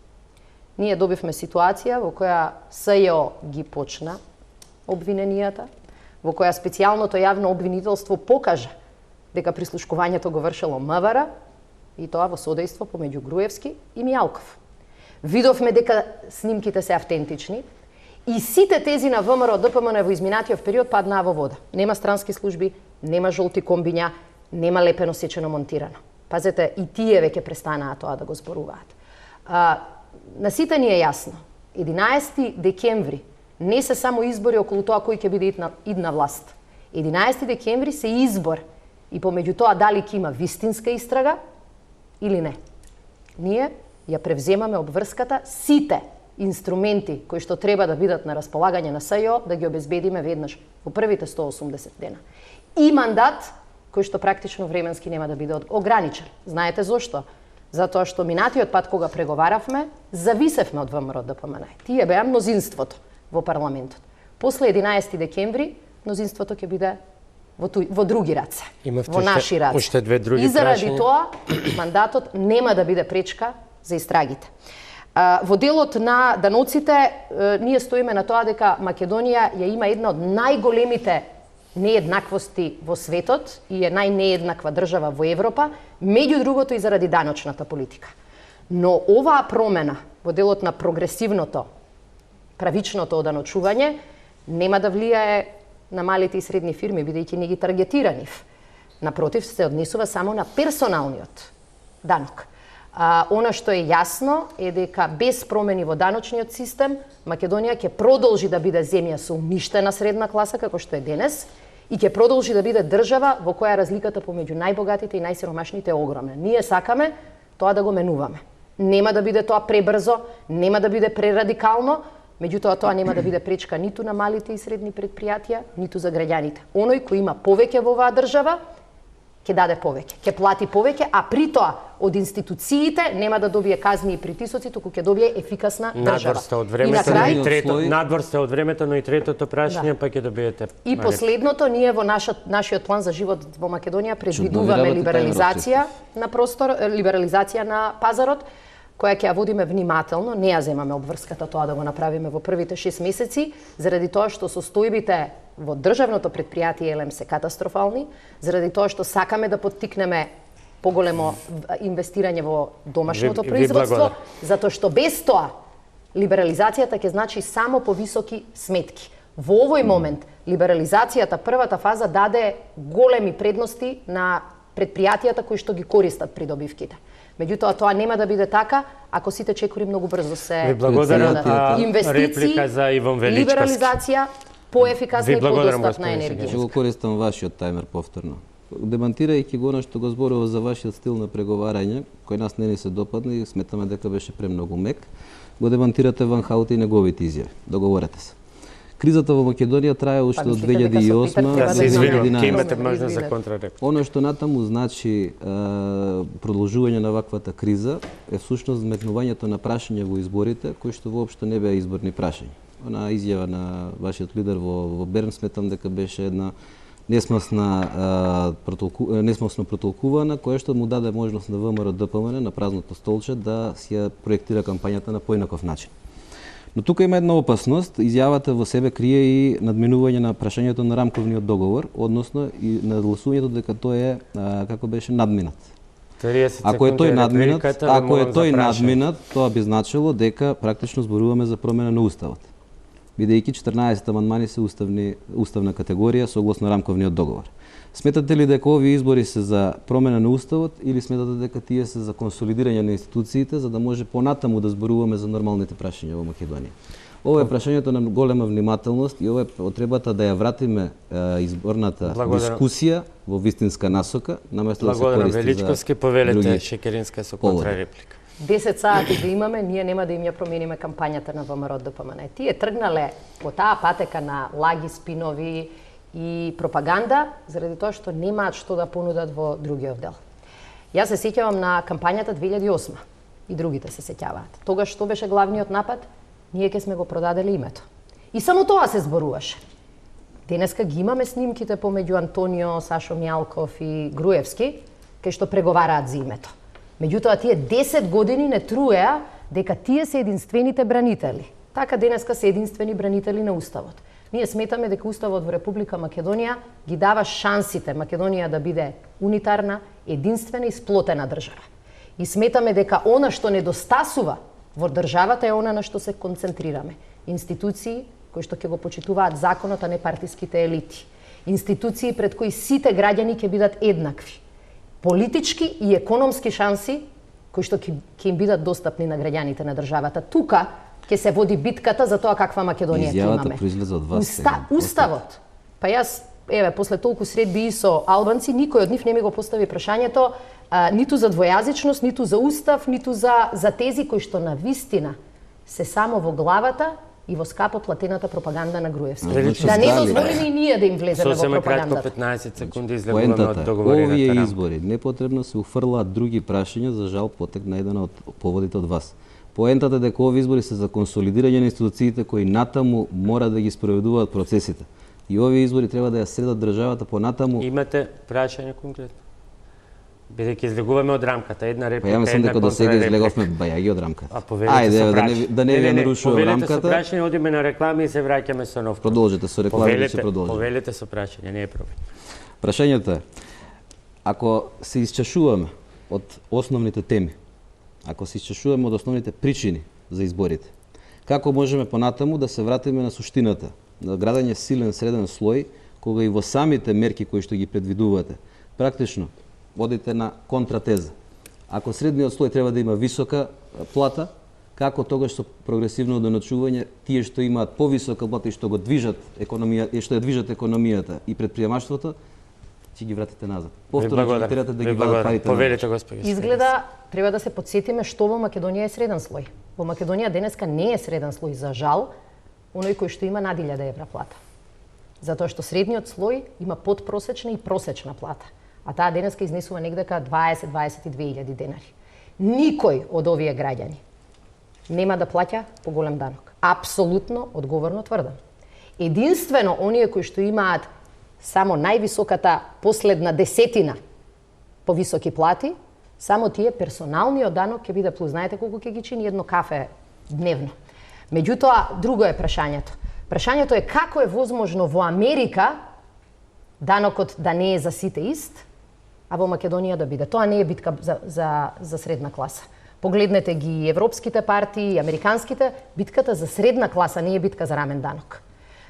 Ние добивме ситуација во која СЈО ги почна обвиненијата, во која специјалното јавно обвинителство покажа дека прислушкувањето го вршело МВР и тоа во содејство помеѓу Груевски и Мијалков. Видовме дека снимките се автентични и сите тези на ВМРО, ДПМН во изминатиот период паднаа во вода. Нема странски служби, нема жолти комбиња, нема лепено сечено монтирано. Пазете, и тие веќе престанаа тоа да го зборуваат. На сите ни е јасно, 11 декември не се само избори околу тоа кој ќе биде идна власт. 11 декември се избор и помеѓу тоа дали ќе има вистинска истрага или не. Ние ја превземаме обврската сите инструменти кои што треба да бидат на располагање на СЈО да ги обезбедиме веднаш во првите 180 дена. И мандат кој што практично временски нема да биде ограничен. Знаете зошто? Затоа што минатиот пат кога преговаравме, зависевме од ВМРО, ДПМН. Тие беа мнозинството во парламентот. После 11 декември мнозинството ќе биде во други раце, во наши раце. Уште две други и заради прашања. тоа мандатот нема да биде пречка за истрагите. Во делот на даноците ние стоиме на тоа дека Македонија ја има една од најголемите нееднаквости во светот и е најнееднаква држава во Европа, меѓу другото и заради даночната политика. Но оваа промена во делот на прогресивното, правичното оданочување нема да влијае на малите и средни фирми, бидејќи не ги таргетира нив. Напротив, се однесува само на персоналниот данок. Она што е јасно е дека без промени во даночниот систем, Македонија ќе продолжи да биде земја со уништена средна класа, како што е денес, и ќе продолжи да биде држава во која разликата помеѓу најбогатите и најсиромашните е огромна. Ние сакаме тоа да го менуваме. Нема да биде тоа пребрзо, нема да биде прерадикално, меѓутоа тоа нема да биде пречка ниту на малите и средни предпријатија, ниту за граѓаните. Оној кој има повеќе во оваа држава, ќе даде повеќе, ќе плати повеќе, а при тоа од институциите нема да добие казни и притисоци, туку ќе добие ефикасна држава. Надвор сте од времето, крај, и трето, надвор сте од времето, но и третото прашање па ќе добиете. И последното, ние во нашиот план за живот во Македонија предвидуваме либерализација на простор, либерализација на пазарот, која ќе ја водиме внимателно, не ја земаме обврската тоа да го направиме во првите 6 месеци, заради тоа што состојбите во државното предпријатие ЕЛЕМ се катастрофални, заради тоа што сакаме да поттикнеме поголемо инвестирање во домашното производство, затоа што без тоа либерализацијата ќе значи само повисоки сметки. Во овој момент, либерализацијата, првата фаза, даде големи предности на предпријатијата кои што ги користат придобивките. Меѓутоа, тоа нема да биде така ако сите чекори многу брзо се Ви благодарам. предпријатат. Инвестиции, Реплика за Иван Величковски. либерализација, поефикасна Ви и благодарам, подостапна господин енергија. Ќе го користам вашиот тајмер повторно. Демантирајќи го она што го зборува за вашиот стил на преговарање, кој нас не ни се допадна и сметаме дека беше премногу мек, го демантирате Ван Хаут и неговите изјави. Договорете се. Кризата во Македонија трае уште од мислите дека со 2008 Питер до треба Да се извинувам, ќе 2011. имате можност за контрареплика. Оно што натаму значи продолжување на ваквата криза е всушност вметнувањето на прашања во изборите, кои што воопшто не беа изборни прашања. Она изјава на вашиот лидер во Берн сметам дека беше една несмосно протолкувана, која што му даде можност на ВМРО ДПМН на празното столче да си ја проектира кампањата на поинаков начин. Но тука има една опасност, изјавата во себе крие и надминување на прашањето на рамковниот договор, односно и на гласувањето дека тој е како беше надминат. 30 Ако е тој секунди надминат, репликата, ако е молам за тој прашање. надминат, тоа би значило дека практично зборуваме за промена на уставот. Бидејќи 14 амандмани се уставна категорија согласно рамковниот договор. Сметате ли дека овие избори се за промена на уставот или сметате дека тие се за консолидирање на институциите за да може понатаму да зборуваме за нормалните прашања во Македонија? Ова е прашањето на голема внимателност и ова е потребата да ја вратиме изборната Благодарам. дискусија во вистинска насока, наместо да се Благодарам, користи Величковски, за повелете други Шекеринска со поводи. контрареплика. 10 сати да имаме, ние нема да им ја промениме кампањата на ВМРО ДПМН. Тие тргнале по таа патека на лаги, спинови и пропаганда, заради тоа што немаат што да понудат во другиот дел. Јас се сеќавам на кампањата 2008 и другите се сеќаваат. Тогаш што беше главниот напад? Ние ќе сме го продадели името. И само тоа се зборуваше. Денеска ги имаме снимките помеѓу Антонио, Сашо Мјалков и Груевски, кај што преговараат за името. Меѓутоа, тие 10 години не труеа дека тие се единствените бранители. Така денеска се единствени бранители на Уставот. Ние сметаме дека Уставот во Република Македонија ги дава шансите Македонија да биде унитарна, единствена и сплотена држава. И сметаме дека она што недостасува во државата е она на што се концентрираме. Институции кои што ќе го почитуваат законот, а не партиските елити. Институции пред кои сите граѓани ќе бидат еднакви. Политички и економски шанси кои што ќе им бидат достапни на граѓаните на државата. Тука ќе се води битката за тоа каква Македонија ќе имаме. Изјавата произлезе од вас сега. Уставот. Па јас, еве, после толку средби и со албанци, никој од нив не ми го постави прашањето ниту за двојазичност, ниту за устав, ниту за тези кои што на вистина се само во главата и во скапо платената пропаганда на Груевски. Значи, Да не дали- дозволиме и ние да им влеземе во Сосема кратко, пропагандата. 15 секунди излегуваме од Поентата е, договорената овие рамка. избори непотребно се уфрлаат други прашања, за жал потекна еден од поводите од вас. Поентата е дека овие избори се за консолидирање на институциите кои натаму мора да ги спроведуваат процесите. И овие избори треба да ја средат државата понатаму. Имате прашање конкретно? Бидејќи излегуваме од рамката, една Па реплика, ја мислам една дека до сега контрареплика. излеговме бајаги од рамката. А повелете Ајде, со еве, прашање. да не ја нарушувам повелете со рамката. прашање, одиме на реклами и се враќаме со нов. Продолжете со рекламите, ќе продолжиме. Повелете со прашање, не е проблем. Прашањето е, ако се isчешуваме од основните теми, ако се isчешуваме од основните причини за изборите, како можеме понатаму да се вратиме на суштината, на градење силен среден слој, кога и во самите мерки кои што ги предвидувате, практично водите на контратеза. Ако средниот слој треба да има висока плата, како тогаш со прогресивно доначување тие што имаат повисока плата и што го движат економија, и што ја движат економијата и предприемаштвото, ќе ги вратите назад. Повторно ќе терате да ги вадат парите. Повелете, господи. Изгледа треба да се подсетиме што во Македонија е среден слој. Во Македонија денеска не е среден слој, за жал, оној кој што има над 1000 евра плата. Затоа што средниот слој има подпросечна и просечна плата, а таа денеска изнесува негдека 20-22.000 денари. Никој од овие граѓани нема да плаќа поголем данок. Апсолутно одговорно тврдам. Единствено оние кои што имаат само највисоката последна десетина повисоки плати, само тие персоналниот данок ќе биде плюс. Знаете колку ќе ги чини едно кафе дневно. Меѓутоа, друго е прашањето. Прашањето е како е возможно во Америка данокот да не е за сите ист, а во Македонија да биде. Тоа не е битка за средна класа. Погледнете ги европските партии, американските, битката за средна класа не е битка за рамен данок.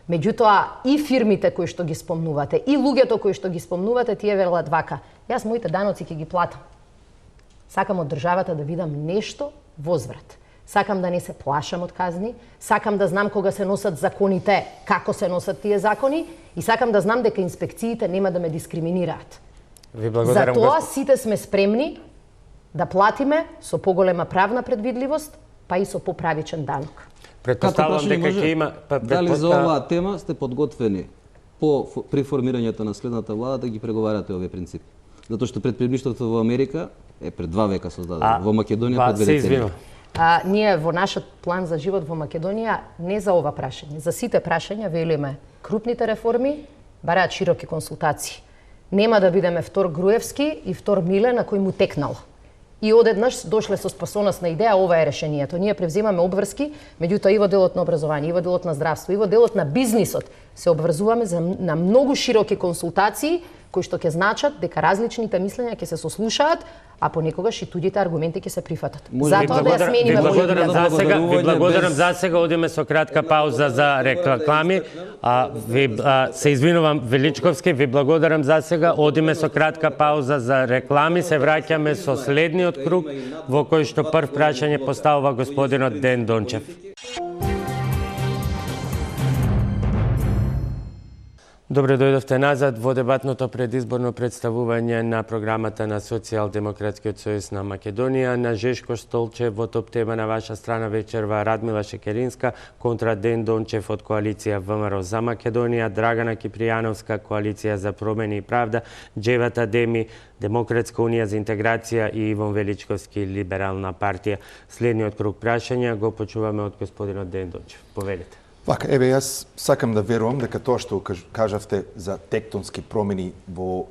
Меѓутоа, и фирмите кои што ги спомнувате, и луѓето кои што ги спомнувате, тие велат вака: јас моите даноци ќе ги платам. Сакам од државата да видам нешто возврат. Сакам да не се плашам од казни, сакам да знам кога се носат законите, како се носат тие закони, и сакам да знам дека инспекциите нема да ме дискриминираат. Ви благодарам. Затоа сите сме спремни да платиме со поголема правна предвидливост, па и со поправичен данок. Претпоставувам дека ќе има... Дали за оваа тема сте подготвени при формирањето на следната влада да ги преговарате овие принципи? Затоа што предприемништвото во Америка е пред 2 века создадено, во Македонија пред 2 децении. Ние во нашиот план за живот во Македонија не за ова прашање, за сите прашања велиме крупните реформи бараат широки консултации. Нема да бидеме втор Груевски и втор Миле на кој му текнало. И одеднаш дошле со спасоносна идеја, ова е решението. Ние превземаме обврски, меѓутоа и во делот на образование, и во делот на здравство, и во делот на бизнисот се обврзуваме на многу широки консултации кои што ќе значат дека различните мислења ќе се сослушаат, а понекогаш и туѓите аргументи ќе се прифатат. Затоа да ја смениме политиката. Ви благодарам за сега, одиме со кратка пауза за реклами. Се извинувам Величковски, ви благодарам за сега, одиме со кратка пауза за реклами, се враќаме со следниот круг во кој што прв прашање поставува господинот Ден Дончев. Добре дојдовте назад во дебатното предизборно представување на програмата на Социјалдемократскиот сојуз на Македонија. На Жешко Столчев во топ тема на ваша страна вечерва Радмила Шекеринска контра Ден Дончев од коалиција ВМРО за Македонија, Драгана Кипријановска, коалиција за промени и правда, Джевата Деми, Демократска унија за интеграција и Ивон Величковски, Либерална партија. Следниот круг прашања го почуваме од господинот Ден Дончев. Повелете. Вака, јас сакам да верувам дека тоа што кажавте за тектонски промени во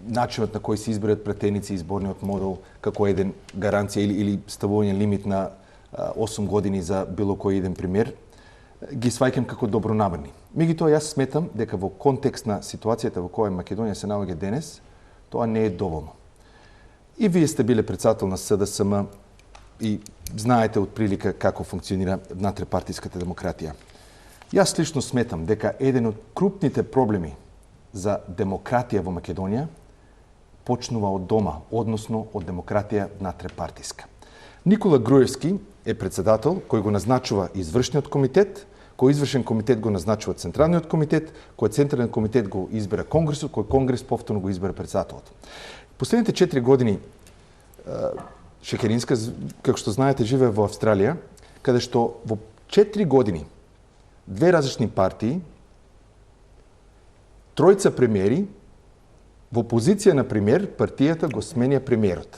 начинот на кој се изберат пратеници, изборниот модел, како еден гаранција или ставување лимит на 8 години за било кој еден пример, ги сваќам како добронамерни. Меѓутоа, јас сметам дека во контекст на ситуацијата во која Македонија се наоѓа денес, тоа не е доволно. И вие сте биле председател на СДСМ, и знаете од прилика како функционира внатре-партиската демократија. Јас лично сметам дека еден од крупните проблеми за демократија во Македонија почнува од дома, односно од демократија внатре-партиска. Никола Груевски е председател кој го назначува извршниот комитет, кој извршен комитет го назначува Централниот комитет, кој Централниот комитет го избира Конгресот, кој Конгрес повторно го избира председателот. Последните 4 години Шекеринска, како што знаете, живее во Австралија, каде што во 4 години 2 различни партии, 3 премиери, во позиција на премиер, партијата го сменја премиерот.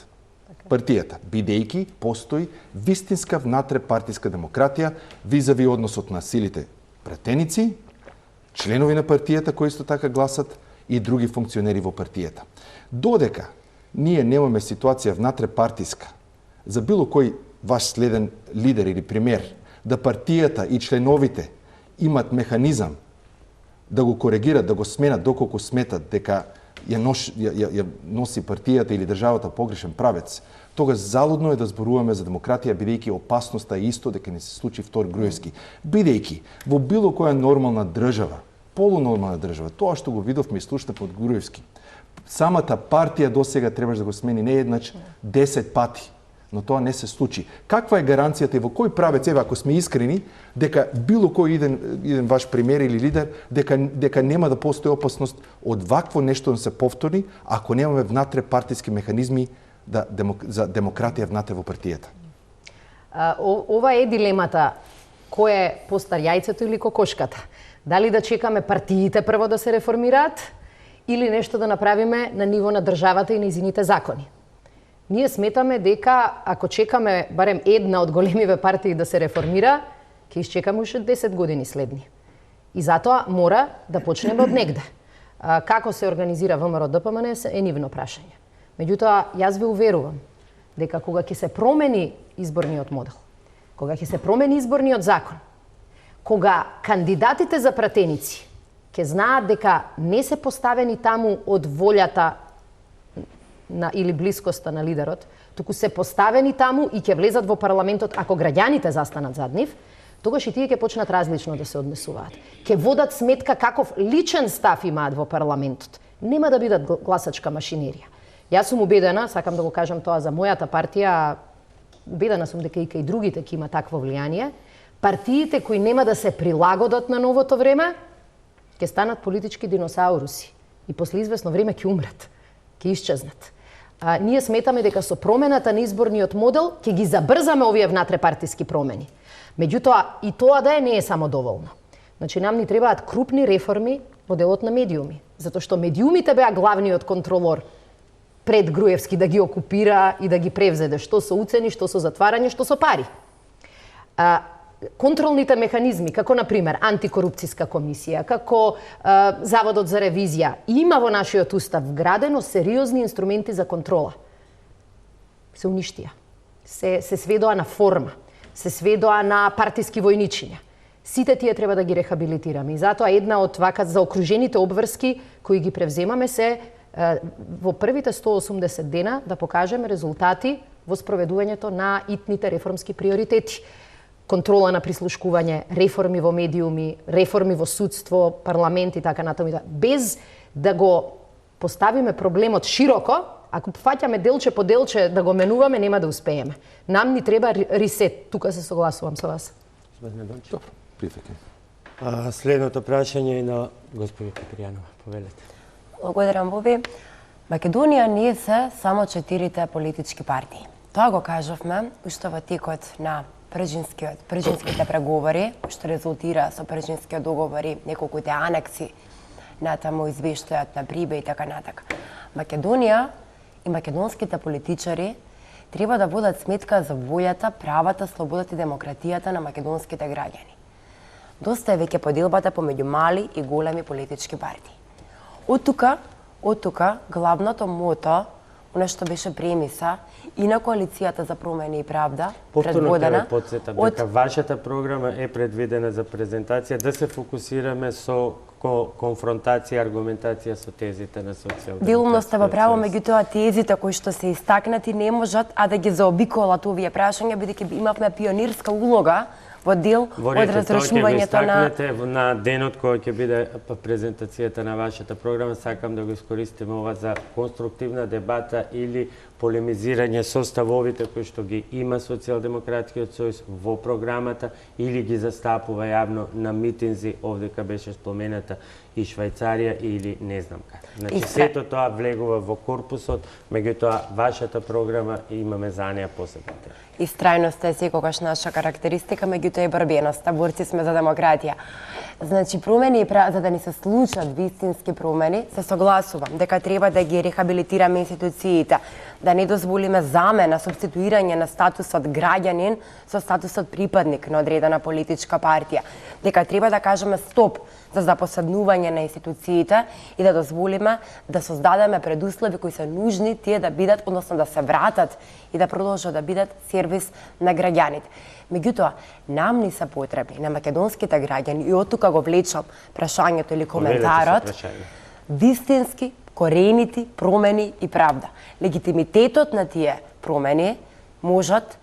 Партијата, бидејќи постои вистинска внатре-партиска демократија визави односот на силите пратеници, членови на партијата кои исто така гласат и други функционери во партијата. Додека ние немаме ситуација внатре-партиска за било кој ваш следен лидер или премиер, да партијата и членовите имат механизам да го коригират, да го сменат доколку сметат дека ја носи партијата или државата погрешен правец, тогаш залудно е да зборуваме за демократија, бидејќи опасноста е исто дека не се случи втор Груевски. Бидејќи во било која нормална држава, полунормална држава, тоа што го видовме и слушнавме од Груевски, самата партија досега требаш да го смени не еднаш 10 пати, но тоа не се случи. Каква е гаранцијата и во кој правец, еве ако сме искрени, дека било кој еден ваш премиер или лидер, дека нема да постои опасност од вакво нешто да се повтори, ако немаме внатре партиски механизми за демократија внатре во партијата? Ова е дилемата, кој е постар јајцето или кокошката. Дали да чекаме партиите прво да се реформираат, или нешто да направиме на ниво на државата и нејзините закони. Ние сметаме дека ако чекаме барем една од големиве партии да се реформира, ќе изчекаме уште 10 години следни. И затоа мора да почнеме од негде. Како се организира ВМРО ДПМН е нивно прашање. Меѓутоа, јас ви уверувам дека кога ќе се промени изборниот модел, кога ќе се промени изборниот закон, кога кандидатите за пратеници ќе знаат дека не се поставени таму од волјата или блискоста на лидерот, туку се поставени таму и ќе влезат во парламентот ако граѓаните застанат зад нив, тогаш и тие ќе почнат различно да се однесуваат. Ќе водат сметка каков личен став имаат во парламентот. Нема да бидат гласачка машинерија. Јас сум убедена, сакам да го кажам тоа за мојата партија, убедена сум дека и другите ќе има такво влијание, партиите кои нема да се прилагодат на новото време, ќе станат политички диносауруси и после известно време ќе умрат, ќе исчезнат. Ние сметаме дека со промената на изборниот модел ќе ги забрзаме овие внатрепартиски промени. Меѓутоа, и тоа да не е само доволно. Значи, нам ни требаат крупни реформи во делот на медиуми, затоа што медиумите беа главниот контролор пред Груевски да ги окупира и да ги превзеде, што со уцени, што со затварање, што со пари. Контролните механизми, како на пример антикорупцијска комисија, како Заводот за ревизија, има во нашиот устав вградено сериозни инструменти за контрола. Се уништија. Се сведоа на форма, се сведоа на партиски војничиња. Сите тие треба да ги рехабилитираме и затоа една од вака заокружените обврски кои ги превземаме се во првите 180 дена да покажеме резултати во спроведувањето на итните реформски приоритети. Контрола на прислушкување, реформи во медиуми, реформи во судство, парламент и така натаму. Без да го поставиме проблемот широко, ако фаќаме делче по делче да го менуваме, нема да успееме. Нам ни треба ресет. Тука се согласувам со вас. Добро, прифеќам. Следното прашање е на госпоѓа Кипријанова. Повелете. Благодарам, Боби. Македонија не се само 4 политички партии. Тоа го кажавме уште во текот на пржинските преговори, што резултира со пржинските договори, неколкуте анекси на таму извештајот на Прибе и така натака. Македонија и македонските политичари треба да водат сметка за војата, правата, слободата и демократијата на македонските граѓани. Доста е веќе поделбата помеѓу мали и големи политички партии. Од тука главното мото, она што беше премиса и на коалицијата за промени и правда, предводена ќе потсетам дека вашата програма е предвидена за презентација да се фокусираме со конфронтација, аргументација со тезите на социјалдемократскиот. Делумно сте во право, меѓутоа тезите кои што се истакнати не можат да ги заобиколат овие прашања, бидејќи имавме пионирска улога во дел од разрешувањето на денот кој ќе биде презентацијата на вашата програма. Сакам да го искористиме ова за конструктивна дебата или полемизирање со ставовите кои што ги има Социјалдемократскиот сојуз во програмата или ги застапува јавно на митинзи, овдека беше спомената и Швајцарија или не знам како. Значи сето тоа влегува во корпусот, меѓутоа вашата програма имаме за неа посебна тема. Истрајноста е секогаш наша карактеристика, меѓутоа и борбеноста, борци сме за демократија. Значи, промени, за да ни се случат вистински промени, се согласувам дека треба да ги рехабилитираме институциите, да не дозволиме замена, субституирање на статусот граѓанин со статусот припадник на одредена политичка партија. Дека треба да кажеме стоп за запоседнување на институциите и да дозволиме да создадеме предуслови кои се нужни тие да бидат, односно да се вратат и да продолжат да бидат сервис на граѓаните. Меѓутоа, нам ни се потребни на македонските граѓани и од тука го влечам прашањето или коментарот, вистински, коренити промени и правда. Легитимитетот на тие промени можат,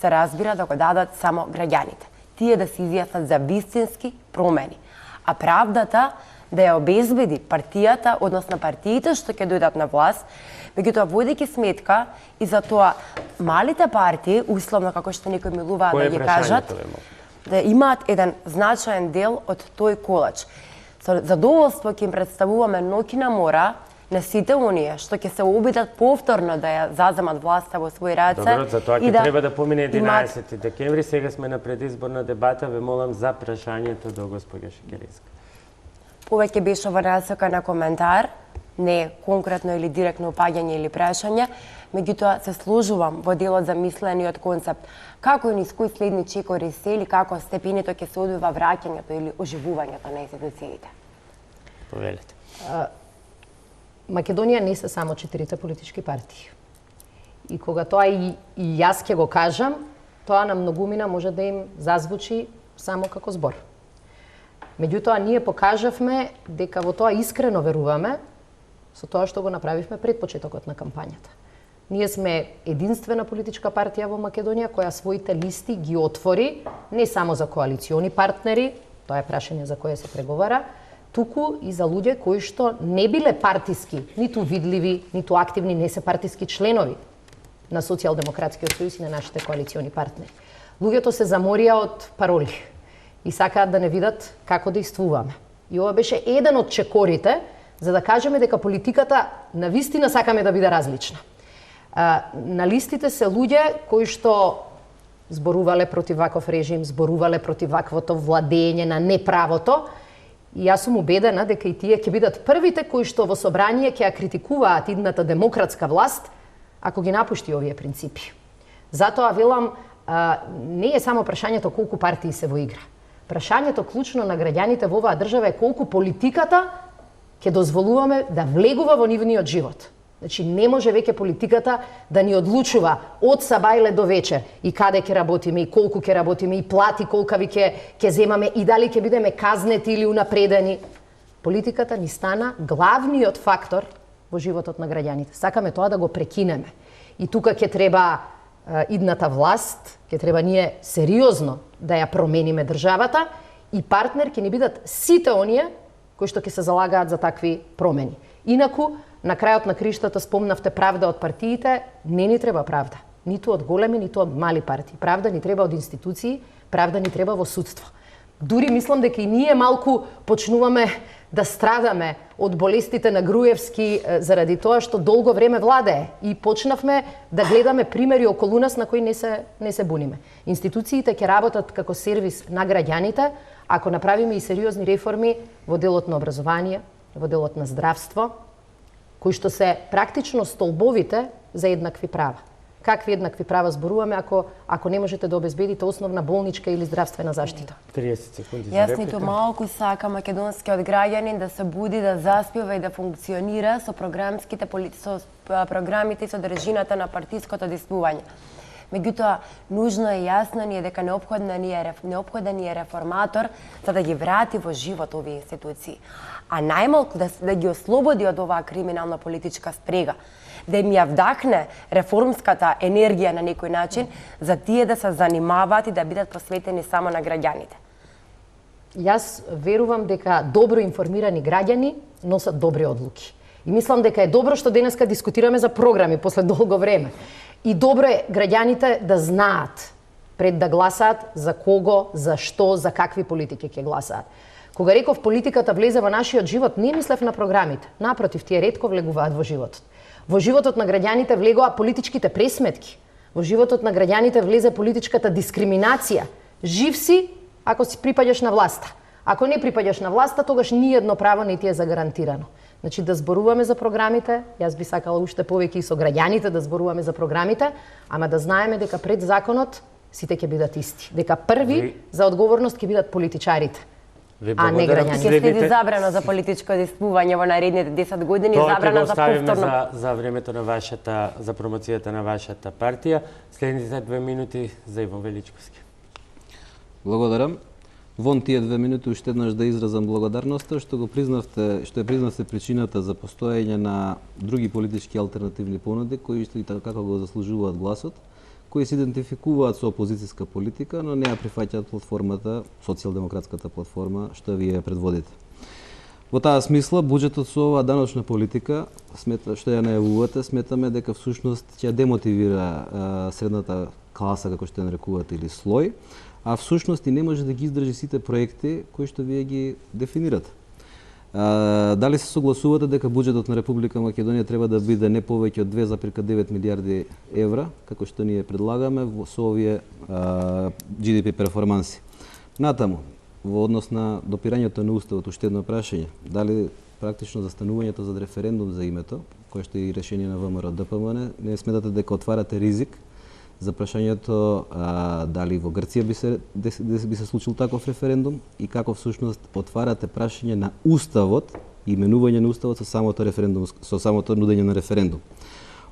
се разбира, да го дадат само граѓаните. Тие да се изјаснат за вистински промени. А правдата да ја обезбеди партијата, односно партиите што ќе дојдат на власт, меѓутоа водејќи сметка и за тоа малите партии, условно како што некои милуваат да ги кажат, да имаат еден значаен дел од тој колач. Со задоволство ќе им представуваме ноќна мора на сите оние што ќе се обидат повторно да ја заземат власта во своји раце. Добро, за тоа ќе треба да помине 11 декември, сега сме на предизборна дебата, ве молам за прашањето до госпоѓа Шекеринска. Повеќе беше во насока на коментар, не конкретно или директно упаѓање или прашање, меѓутоа се сложувам во делот за мислениот концепт како и низ кои следни чекори се или како степенито ќе се одвива враќањето или оживувањето на институциите. Повелете. Македонија не се само 4 политички партии. И кога тоа и јас ќе го кажам, тоа на многумина може да им зазвучи само како збор. Меѓутоа, ние покажавме дека во тоа искрено веруваме со тоа што го направивме пред почетокот на кампањата. Ние сме единствена политичка партија во Македонија која своите листи ги отвори не само за коалициони партнери, тоа е прашање за кое се преговара, туку и за луѓе кои што не биле партиски, ниту видливи, ниту активни, не се партиски членови на Социјалдемократскиот сојуз и на нашите коалициони партнери. Луѓето се заморија од пароли и сакаат да не видат како действуваме. И ова беше еден од чекорите за да кажеме дека политиката навистина сакаме да биде различна. На листите се луѓе кои што зборувале против ваков режим, зборувале против ваквото владење на неправото, и јас сум убедена дека и тие ќе бидат првите кои што во собрание ќе ја критикуваат идната демократска власт ако ги напушти овие принципи. Затоа велам, не е само прашањето колку партии се во игра. Прашањето клучно на граѓаните во оваа држава е колку политиката ќе дозволуваме да влегува во нивниот живот. Значи, не може веќе политиката да ни одлучува од сабајле до вечер и каде ќе работиме, и колку ќе работиме, и плати колкави ќе земаме, и дали ќе бидеме казнети или унапредени. Политиката ни стана главниот фактор во животот на граѓаните. Сакаме тоа да го прекинеме. И тука ќе треба идната власт, ќе треба ние сериозно да ја промениме државата, и партнер ќе ни бидат сите оние кои што ќе се залагаат за такви промени. Инаку, на крајот на криштата спомнавте правда од партиите, не ни треба правда. Ниту од големи, ниту од мали партии. Правда ни треба од институции, правда ни треба во судство. Дури мислам дека и ние малку почнуваме да страдаме од болестите на Груевски заради тоа што долго време владее и почнавме да гледаме примери околу нас на кои не се буниме. Институциите ќе работат како сервис на граѓаните ако направиме и сериозни реформи во делот на образование, во делот на здравство, кои што се практично столбовите за еднакви права. Какви еднакви права зборуваме ако не можете да обезбедите основна болничка или здравствена заштита? 30 секунди за Јас реплика. ниту малку сакам македонскиот граѓанин да се буди, да заспива и да функционира со програмите и содржината на партиското действување. Меѓутоа, нужно е јасно ни е дека неопходен ни е реформатор за да ги врати во живот овие институции. А најмалку да ги ослободи од оваа криминална политичка спрега, да им ја вдахне реформската енергија на некој начин за тие да се занимаваат и да бидат посветени само на граѓаните. Јас верувам дека добро информирани граѓани носат добри одлуки. И мислам дека е добро што денеска дискутираме за програми после долго време. И добро е граѓаните да знаат пред да гласаат за кого, за што, за какви политики ќе гласаат. Кога реков политиката влезе во нашиот живот, не мислев на програмите. Напротив, тие ретко влегуваат во животот. Во животот на граѓаните влегоа политичките пресметки. Во животот на граѓаните влезе политичката дискриминација. Жив си ако си припаѓаш на власта. Ако не припаѓаш на власта, тогаш ниедно право не ти е загарантирано. Значи да зборуваме за програмите, јас би сакала уште повеќе и со граѓаните да зборуваме за програмите, ама да знаеме дека пред законот сите ќе бидат исти. Дека први за одговорност ќе бидат политичарите, а не граѓаните. Ќе следи забрана за политичко действување во наредните 10 години, Тоа забрана за ќе го повторно. оставиме за времето на за промоцијата на вашата партија. Следните 2 минути за Иван Величковски. Благодарам. Вон тие 2 минути уште еднаш да изразам благодарноста што ја признавте причината за постоење на други политички алтернативни понуди кои што и како го заслужуваат гласот, кои се идентификуваат со опозицијска политика, но не ја прифаќаат платформата, социјалдемократската платформа што вие предводите. Во таа смисла, буџетот со оваа даночна политика, што ја најавувате, сметаме дека всушност ќе демотивира средната класа, како што ја нарекувате, или слој, а всушност и не може да ги издржи сите проекти кои што вие ги дефинирате. Дали се согласувате дека буџетот на Република Македонија треба да биде не повеќе од 2,9 милиарди евра, како што ние предлагаме со овие GDP перформанси? Натаму, во однос на допирањето на уставот, уште едно прашање, дали практично застанувањето за референдум за името, кое што е и решение на ВМРО ДПМН, не сметате дека отварате ризик за прашањето дали во Грција би се случил таков референдум и како всушност отварате прашање на уставот, именување на уставот со самото нудење на референдум.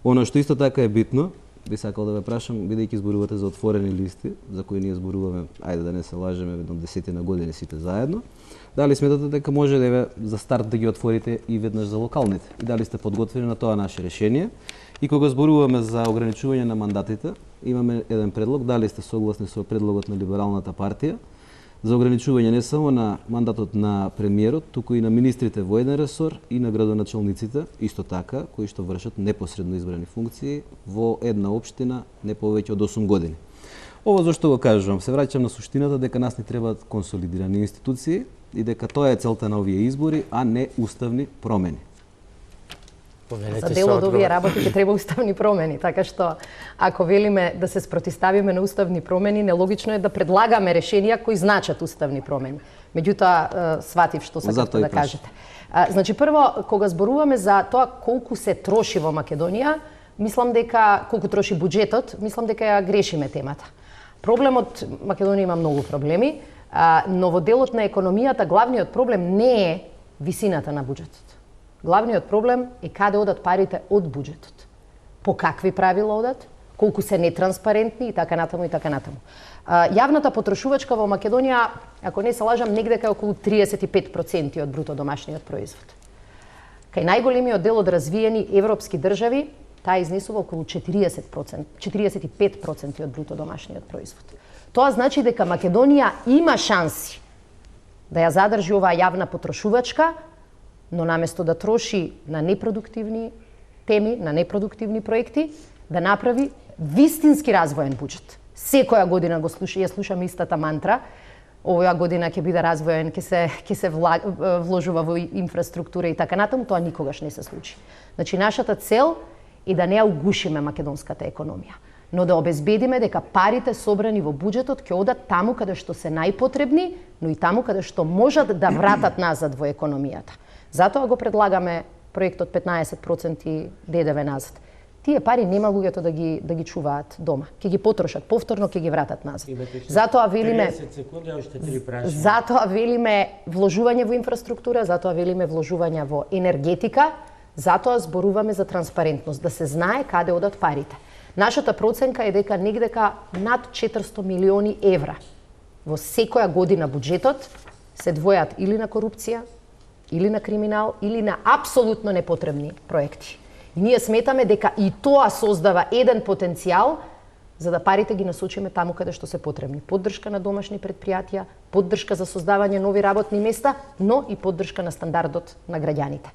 Оно што исто така е битно, би сакал да ве прашам, бидејќи зборувате за отворени листи, за кои ние зборуваме, ајде да не се лажеме, едно 10 години сите заедно, дали сметате дека може да еве за старт да ги отворите и веднаш за локалните? И дали сте подготвени на тоа наше решение? И кога зборуваме за ограничување на мандатите, имаме еден предлог, дали сте согласни со предлогот на Либералната партија за ограничување не само на мандатот на премиерот, туку и на министрите во еден ресор и на градоначалниците, исто така, кои што вршат непосредно избрани функции во една општина не повеќе од 8 години. Ово зашто го кажувам, се враќам на суштината дека нас ни требаат консолидирани институции и дека тоа е целта на овие избори, а не уставни промени. За дел од овие работи ќе треба уставни промени, така што ако велиме да се спротиставиме на уставни промени, нелогично е да предлагаме решенија кои значат уставни промени. Меѓутоа сватив што сакате да кажете. Значи прво, кога зборуваме за тоа колку се троши во Македонија, мислам дека колку троши буџетот, мислам дека ја грешиме темата. Проблемот Македонија има многу проблеми, но во делот на економијата главниот проблем не е висината на буџетот. Главниот проблем е каде одат парите од буџетот. По какви правила одат, колку се нетранспарентни и така натаму и така натаму. Јавната потрошувачка во Македонија, ако не се лажам, негде кај околу 35% од бруто домашниот производ. Кај најголемиот дел од развиени европски држави, таа изнесува околу 40%, 45% од бруто домашниот производ. Тоа значи дека Македонија има шанси да ја задржи оваа јавна потрошувачка, но наместо да троши на непродуктивни теми, на непродуктивни проекти, да направи вистински развоен буџет. Секоја година ја слушам истата мантра, оваа година ќе биде развоен, ќе се вложува во инфраструктура и така натаму, тоа никогаш не се случи. Значи нашата цел е да не ја угушиме македонската економија, но да обезбедиме дека парите собрани во буџетот ќе одат таму каде што се најпотребни, но и таму каде што можат да вратат назад во економијата. Затоа го предлагаме проектот 15% ДДВ назад. Тие пари нема луѓето да ги чуваат дома. Ќе ги потрошат повторно, ќе ги вратат назад. Затоа велиме 30 секунди, уште 3 прашања. Затоа велиме вложување во инфраструктура, затоа велиме вложување во енергетика, затоа зборуваме за транспарентност, да се знае каде одат парите. Нашата проценка е дека негдека над 400 милиони евра во секоја година буџетот се двојат или на корупција, или на криминал, или на апсолутно непотребни проекти. И ние сметаме дека и тоа создава еден потенцијал за да парите ги насочиме таму каде што се потребни. Поддршка на домашни предпријатија, поддршка за создавање нови работни места, но и поддршка на стандардот на граѓаните.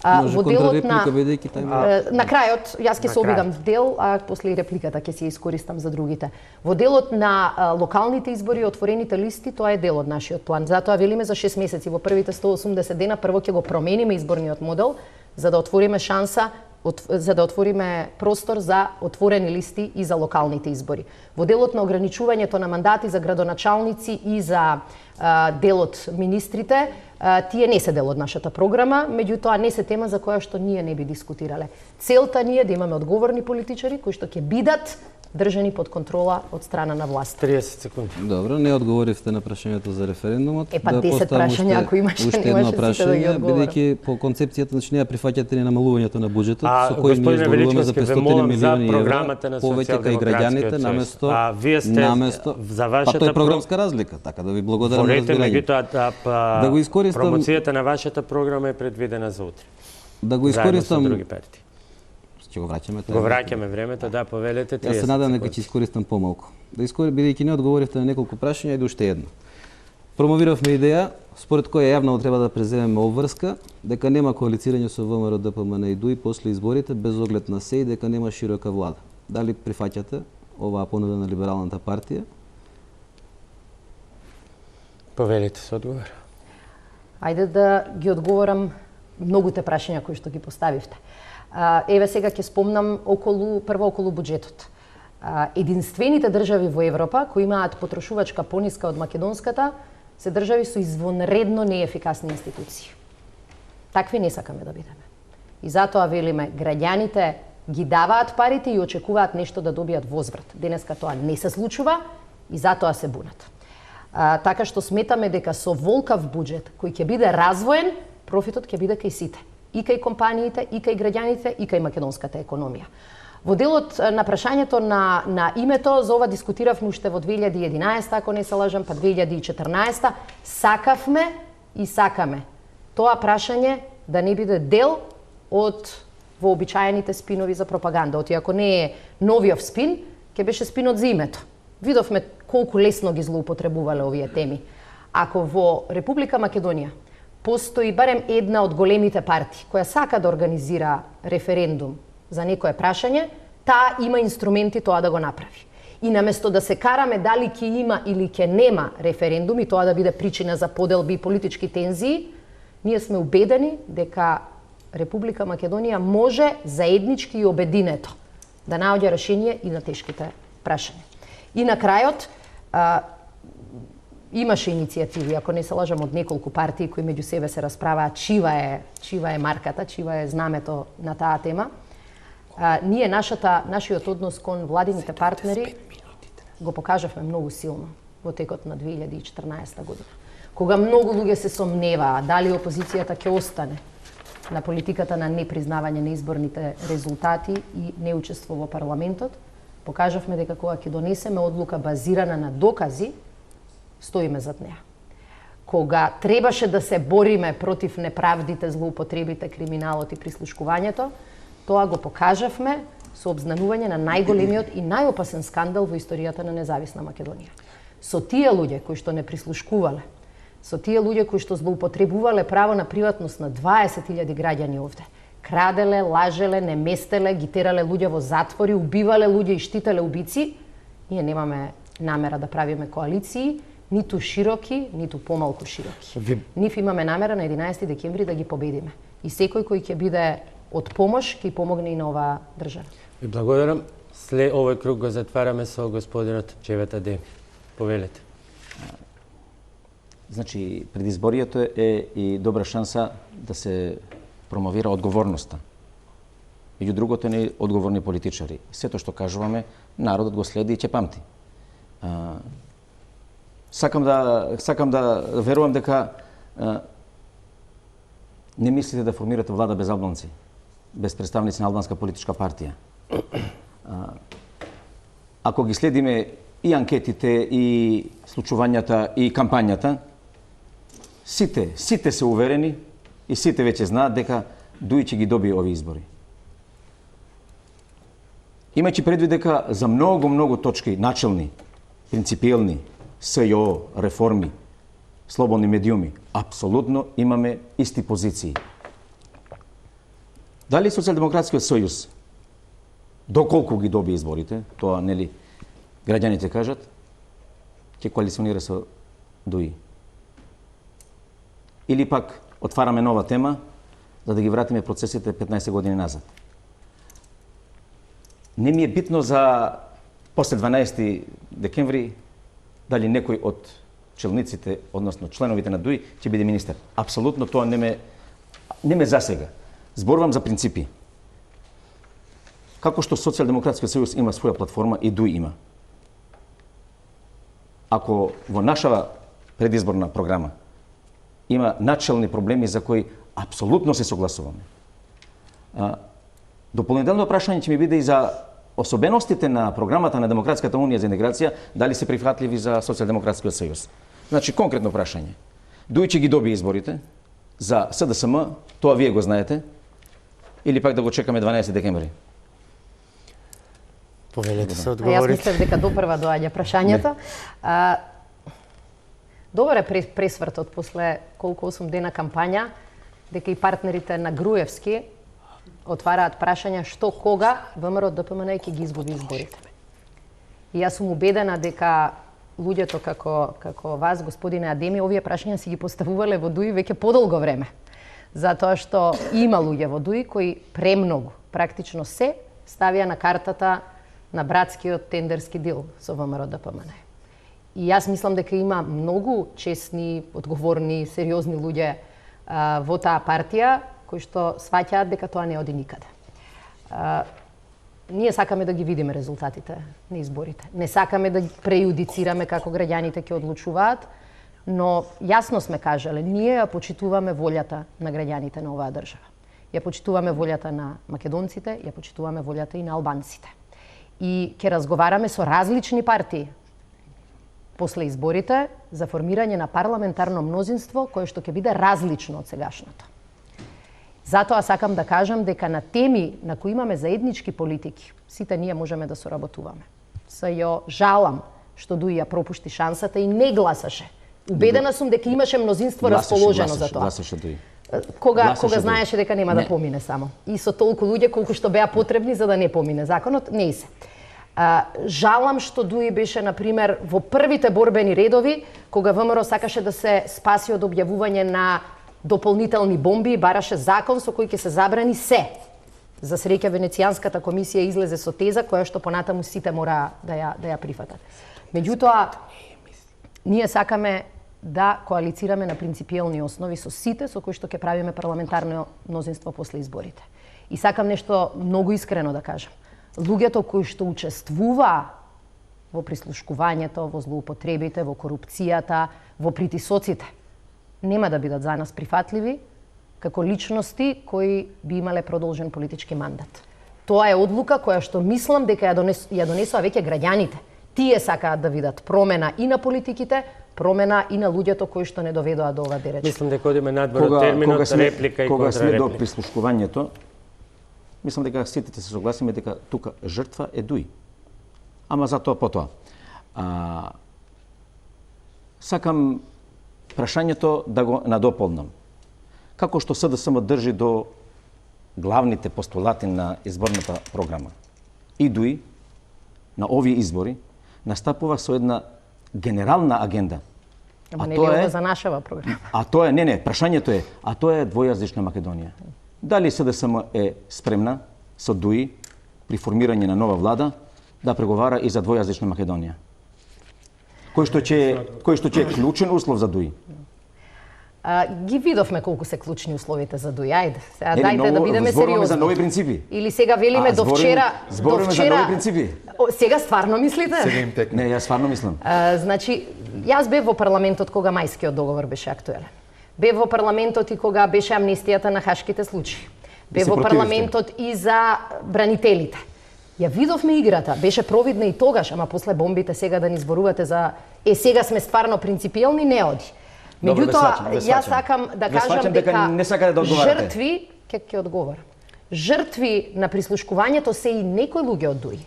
Во делот на крајот, јас ќе се обидам дел, а после и репликата ќе си ја искористам за другите. Во делот на локалните избори и отворените листи, тоа е дел од нашиот план. Затоа велиме за 6 месеци, во првите 180 дена, прво ќе го промениме изборниот модел, за да отвориме шанса, за да отвориме простор за отворени листи и за локалните избори. Во делот на ограничувањето на мандати за градоначалници и за делот министрите, тие не се дел од нашата програма, меѓутоа не се тема за која што ние не би дискутирале. Целта ни е да имаме одговорни политичари кои што ќе бидат држани под контрола од страна на власт. 30 секунди. Добро, не одговоривте на прашањето за референдумот. Па 10 прашања ако имаше, немаше сите да ги одговорам. Бидејќи по концепцијата значи не ја прифаќате ни намалувањето на буџетот, со кој ние зборуваме за 500 милиони евра повеќе кај граѓаните наместо за вашата тоа е програмска разлика, така да ви благодарам за разбирање. Да го искористам. Промоцијата на вашата програма е предвидена за утре. Да го искористам. Други партии. Ќе го враќаме тоа. Го враќаме времето, да, повелете 30. Јас се надам дека ќе искористам помалку. Бидејќи не одговоривте на неколку прашања, и уште едно. Промовиравме идеја според која јавно треба да преземеме обврска дека нема коалицирање со ВМРО, ДПМН и ДУИ после изборите без оглед на се и дека нема широка влада. Дали прифаќате оваа понуда на Либералната партија? Повелете се одговор. Ајде да ги одговорам многуте прашања кои што ги поставивте. Еве сега ќе спомнам прво околу буџетот. Единствените држави во Европа кои имаат потрошувачка пониска од македонската се држави со извонредно неефикасни институции. Такви не сакаме да бидеме. И затоа велиме граѓаните ги даваат парите и очекуваат нешто да добијат возврат. Денеска тоа не се случува и затоа се бунат. Така што сметаме дека со волкав буџет кој ќе биде развоен, профитот ќе биде кај сите. И кај компаниите, и кај граѓаните, и кај македонската економија. Во делот на прашањето на името, за ова дискутиравме уште во 2011, ако не се лажам, па 2014, сакавме и сакаме тоа прашање да не биде дел од вообичаените спинови за пропаганда. Оти ако не е новиот спин, ќе беше спинот за името. Видовме колку лесно ги злоупотребувале овие теми. Ако во Република Македонија постои барем една од големите партии која сака да организира референдум за некое прашање, таа има инструменти тоа да го направи. И наместо да се караме дали ќе има или ќе нема референдум и тоа да биде причина за поделби и политички тензии, ние сме убедени дека Република Македонија може заеднички и обединето да наоѓа решение и на тешките прашања. И на крајот, имаше иницијативи, ако не се лажам, од неколку партии кои меѓу себе се расправаат чива е марката, чива е знамето на таа тема. Ние нашиот однос кон владините партнери го покажавме многу силно во текот на 2014 година. Кога многу луѓе се сомневаа дали опозицијата ќе остане на политиката на непризнавање на изборните резултати и неучество во парламентот, покажавме дека кога ќе донесеме одлука базирана на докази, стоиме зад неа. Кога требаше да се бориме против неправдите, злоупотребите, криминалот и прислушкувањето, тоа го покажавме со обзнанување на најголемиот и најопасен скандал во историјата на независна Македонија. Со тие луѓе кои што не прислушкувале, со тие луѓе кои што злоупотребувале право на приватност на 20.000 граѓани овде, краделе, лажеле, не местеле, ги терале луѓе во затвори, убивале луѓе и штителе убици, ние немаме намера да правиме коалиции, ниту широки, ниту помалку широки. Нив имаме намера на 11 декември да ги победиме. И секој кој ќе биде од помош, ќе помогне и на оваа држава. Ви благодарам. След овој круг го затвараме со господинот Джевет Адеми. Повелете. Значи, предизборието е и добра шанса да се промовира одговорноста. Меѓу другото, не одговорни политичари. Сето што кажуваме, народот го следи и ќе памти. Сакам да верувам дека не мислите да формирате влада без албанци, без представници на албанска политичка партија. Ако ги следиме и анкетите, и случувањата, и кампањата, сите се уверени и сите веќе знаат дека Дуи ќе ги добие овие избори. Имајќи предвид дека за многу точки, начелни, принципиелни, СЈО, реформи, слободни медиуми, апсолутно имаме исти позиции. Дали Социјалдемократскиот сојуз, доколку ги доби изборите, тоа нели граѓаните кажат, ќе коалиционира со Дуи. Или пак отвараме нова тема, за да ги вратиме процесите 15 години назад. Не ми е битно за после 12 декември дали некој од челниците, односно членовите на Дуи, ќе биде министер. Апсолутно тоа не ме засега. Зборувам за принципи. Како што Социјалдемократскиот сојуз има своја платформа и Дуи има. Ако во наша предизборна програма има начелни проблеми за кои апсолутно се согласуваме. Дополнително прашање ќе ми биде и за особеностите на програмата на Демократската унија за интеграција, дали се прифатливи за Социјалдемократскиот сојуз. Значи, конкретно прашање. Дуи ќе ги добие изборите за СДСМ, тоа вие го знаете, или пак да го чекаме 12 декември? Повелете се Јас одговорите. мислев дека допрва доаѓа прашањето. Добар е пресвртот после колку 8 дена кампања, дека и партнерите на Груевски отвараат прашања што кога ВМРО ДПМН ќе ги изгуби изборите. И јас сум убедена дека луѓето како вас, господине Адеми, овие прашања си ги поставувале во Дуи веќе подолго време. Затоа што има луѓе во Дуи кои премногу, практично се, ставија на картата на братскиот тендерски дил со ВМРО ДПМН. И јас мислам дека има многу честни, одговорни, сериозни луѓе во таа партија кои што сваќаат дека тоа не оди никаде. Ние сакаме да ги видиме резултатите на изборите. Не сакаме да ги прејудицираме како граѓаните ќе одлучуваат, но јасно сме кажале, ние ја почитуваме волјата на граѓаните на оваа држава. ја почитуваме волјата на македонците, ја почитуваме волјата и на албанците. И ќе разговараме со различни партии после изборите за формирање на парламентарно мнозинство кое што ќе биде различно од сегашното. Затоа сакам да кажам дека на теми на кои имаме заеднички политики, сите ние можеме да соработуваме. Се ја жалам што Дуи ја пропушти шансата и не гласаше. Убедена сум дека имаше мнозинство расположено за тоа. Гласаше Дуи. Кога знаеше дека нема да помине само. И со толку луѓе колку што беа потребни за да не помине законот, не се. Жалам што Дуи беше, например, во првите борбени редови, кога ВМРО сакаше да се спаси од објавување на дополнителни бомби, бараше закон со кој ќе се забрани се. За среќа Венецијанската комисија излезе со теза која што понатаму сите мора да ја прифатат. Меѓутоа, ние сакаме да коалицираме на принципиелни основи со сите со кои што ќе правиме парламентарно мнозинство после изборите. И сакам нешто многу искрено да кажам. Луѓето кои што учествуваа во прислушкувањето, во злоупотребите, во корупцијата, во притисоците, нема да бидат за нас прифатливи како личности кои би имале продолжен политички мандат. Тоа е одлука која што мислам дека ја донесоа веќе граѓаните. Тие сакаат да видат промена и на политиките, промена и на луѓето кои што не доведоа до ова деречка. Мислам дека одиме надвор од терминот реплика и кога сме до контрареплика. прислушкувањето, мислам дека сите се согласиме дека тука жртва е Дуи. Ама затоа потоа. Сакам прашањето да го надополнам. Како што СДСМ држи до главните постулати на изборната програма. И Дуи на овие избори настапува со една генерална агенда. Ама не ли ова за нашава програма? А тоа е, не, прашањето е, а тоа е двојазична Македонија. Дали СДСМ е спремна со Дуи при формирање на нова влада да преговара и за двојазична Македонија? Кој што ќе е клучен услов за Дуи? Ги видовме колку се клучни условите за Дуи. Ајде, сега Не, дајте да бидеме зборуваме сериозни. за нови принципи. Или сега велиме до вчера, зборуваме за нови принципи. Сега стварно мислите? Сега им текне. Не, јас стварно мислам. Значи, јас бев во парламентот кога мајскиот договор беше актуелен. Бев во парламентот и кога беше амнестијата на хашките случаи. Бев во парламентот и за бранителите. Ја видовме играта, беше провидна и тогаш, ама после бомбите сега да ни зборувате за сега сме стварно принципиелни, не оди. Меѓутоа, јас сакам да кажам дека не сакате да одговарате. жртви, ќе одговорам. Жртви на прислушкувањето се и некои луѓе од Дуи.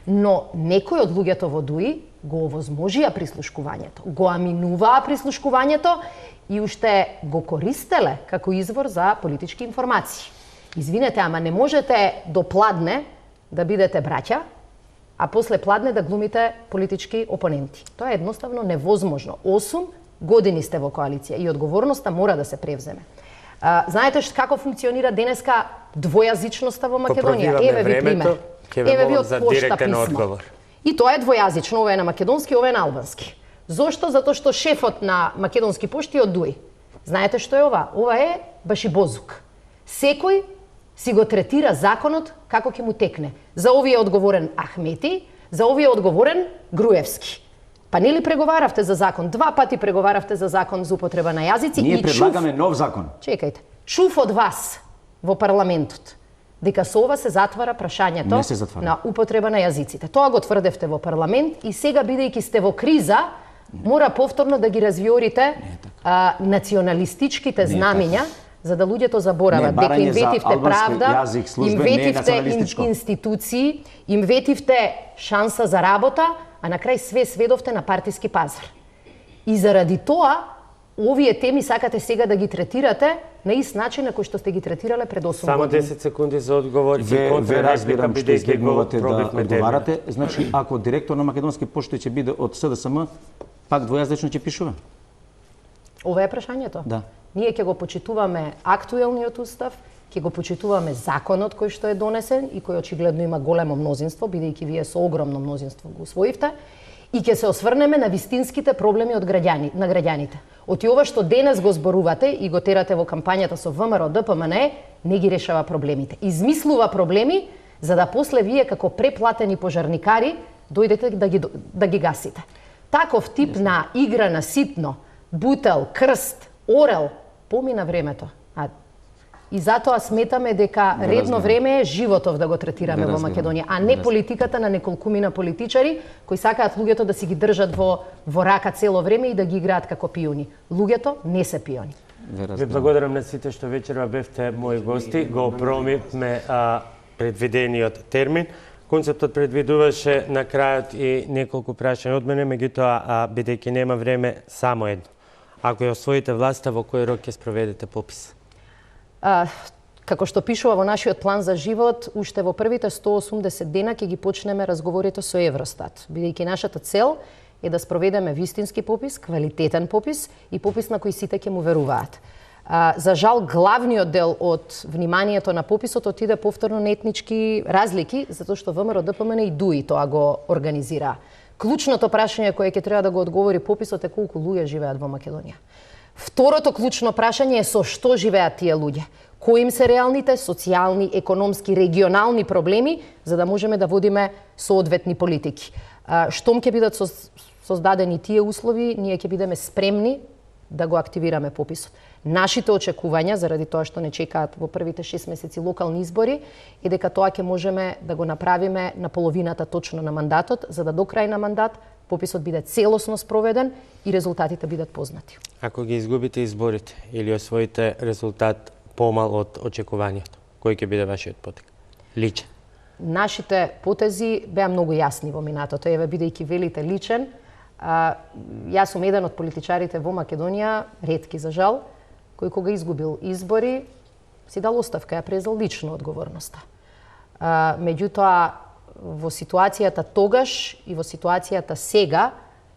Но некои од луѓето во Дуи го овозможија прислушкувањето, го аминуваа прислушкувањето и уште го користеле како извор за политички информации. Извинете, ама не можете до пладне да бидете браќа, а после пладне да глумите политички опоненти. Тоа е едноставно невозможно. 8 години сте во коалиција и одговорноста мора да се превземе. Знаете како функционира денеска двојазичноста во Македонија? Еве ви пример. Еве ви од пошта писмо. И тоа е двојазично, ова е на македонски, ова е на албански. Зошто? Затоа што шефот на македонски пошти е од Дуи. Знаете што е ова? Ова е башибозук. Секој си го третира законот како ќе му текне. За овие е одговорен Ахмети, за овие е одговорен Груевски. Па нели преговаравте за закон? 2 пати преговаравте за закон за употреба на јазици. Ние предлагаме нов закон. Чекајте. Чув од вас во парламентот дека со ова се затвара прашањето на употреба на јазиците. Тоа го тврдевте во парламент и сега, бидејќи сте во криза, мора повторно да ги развиорите националистичките знамиња, за да луѓето заборават дека им ветивте правда, им ветивте институции, им ветивте шанса за работа, а на крај све сведовте на партиски пазар. И заради тоа, овие теми сакате сега да ги третирате на ист начин на кој што сте ги третирале пред 8 Само години. 10 секунди за одговор и Ве разбирам што бидејќи го избегнувате да пробивме одговарате. Значи, ако директор на Македонски пошти ќе биде од СДСМ, пак двојазично ќе пишува? Ова е прашањето. Да. Ние ќе го почитуваме актуелниот устав, ќе го почитуваме законот кој што е донесен и кој очигледно има големо мнозинство, бидејќи вие со огромно мнозинство го усвоивте, и ќе се осврнеме на вистинските проблеми од на граѓаните. Оти ова што денес го зборувате и го терате во кампањата со ВМРО ДПМН не ги решава проблемите. Измислува проблеми за да после вие како преплатени пожарникари дојдете да ги гасите. Таков тип на игра на ситно, бутел, крст, орел, помина времето. А И затоа сметаме дека редно време е животов да го третираме во Македонија, а не политиката на неколкумина политичари кои сакаат луѓето да си ги држат во рака цело време и да ги играат како пиони. Луѓето не се пиони. Ви благодарам на сите што вечерва бевте мои гости. Го промивме предвидениот термин. Концептот предвидуваше на крајот и неколку прашања од мене, меѓутоа бидејќи нема време, само едно. Ако ја освоите власта, во кој рок ќе спроведете попис? Како што пишува во нашиот план за живот, уште во првите 180 дена ќе ги почнеме разговорите со Евростат, бидејќи нашата цел е да спроведеме вистински попис, квалитетен попис и попис на кој сите ќе му веруваат. За жал, главниот дел од вниманието на пописот отиде повторно на етнички разлики, затоа што ВМРО ДПМН и ДУИ тоа го организира. Клучното прашање кое ќе треба да го одговори пописот е колку луѓе живеат во Македонија. Второто клучно прашање е со што живеат тие луѓе. Кои им се реалните социјални, економски, регионални проблеми, за да можеме да водиме соодветни политики. Штом ќе бидат создадени тие услови, ние ќе бидеме спремни да го активираме пописот. Нашите очекувања, заради тоа што не чекаат во првите 6 месеци локални избори, е дека тоа ќе можеме да го направиме на половината точно на мандатот, за да до крај на мандат пописот биде целосно спроведен и резултатите бидат познати. Ако ги изгубите изборите или освоите резултат помал од очекувањето, кој ќе биде вашиот потек? Личен. Нашите потези беа многу јасни во минатото. Еве, бидејќи велите личен, јас сум еден од политичарите во Македонија, ретки за жал, кој кога изгубил избори, си дал оставка, ја презел лично одговорноста. Меѓутоа, во ситуацијата тогаш и во ситуацијата сега,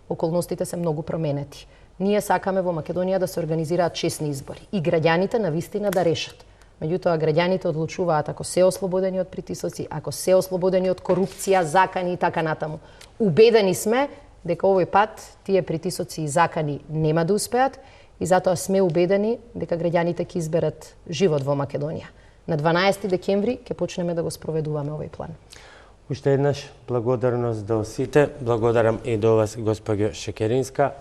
околностите се многу променети. Ние сакаме во Македонија да се организираат честни избори и граѓаните на вистина да решат. Меѓутоа, граѓаните одлучуваат ако се ослободени од притисоци, ако се ослободени од корупција, закани и така натаму. Убедени сме дека овој пат тие притисоци и закани нема да успеат и затоа сме убедени дека граѓаните ќе изберат живот во Македонија. На 12 декември ќе почнеме да го спроведуваме овој план. Уште еднаш благодарност до сите. Благодарам и до вас, госпоѓо Шекеринска.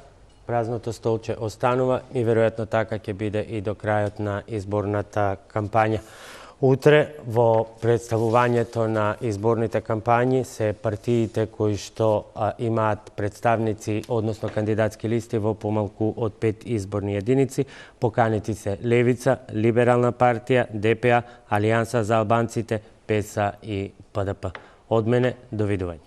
Празното столче останува и веројатно така ќе биде и до крајот на изборната кампања. Утре во представувањето на изборните кампањи се партиите кои што имаат представници, односно кандидатски листи во помалку од 5 изборни единици. Поканети се Левица, Либерална партија, ДПА, Алијанса за албанците, ПЕСА и ПДП. Од мене, довидување.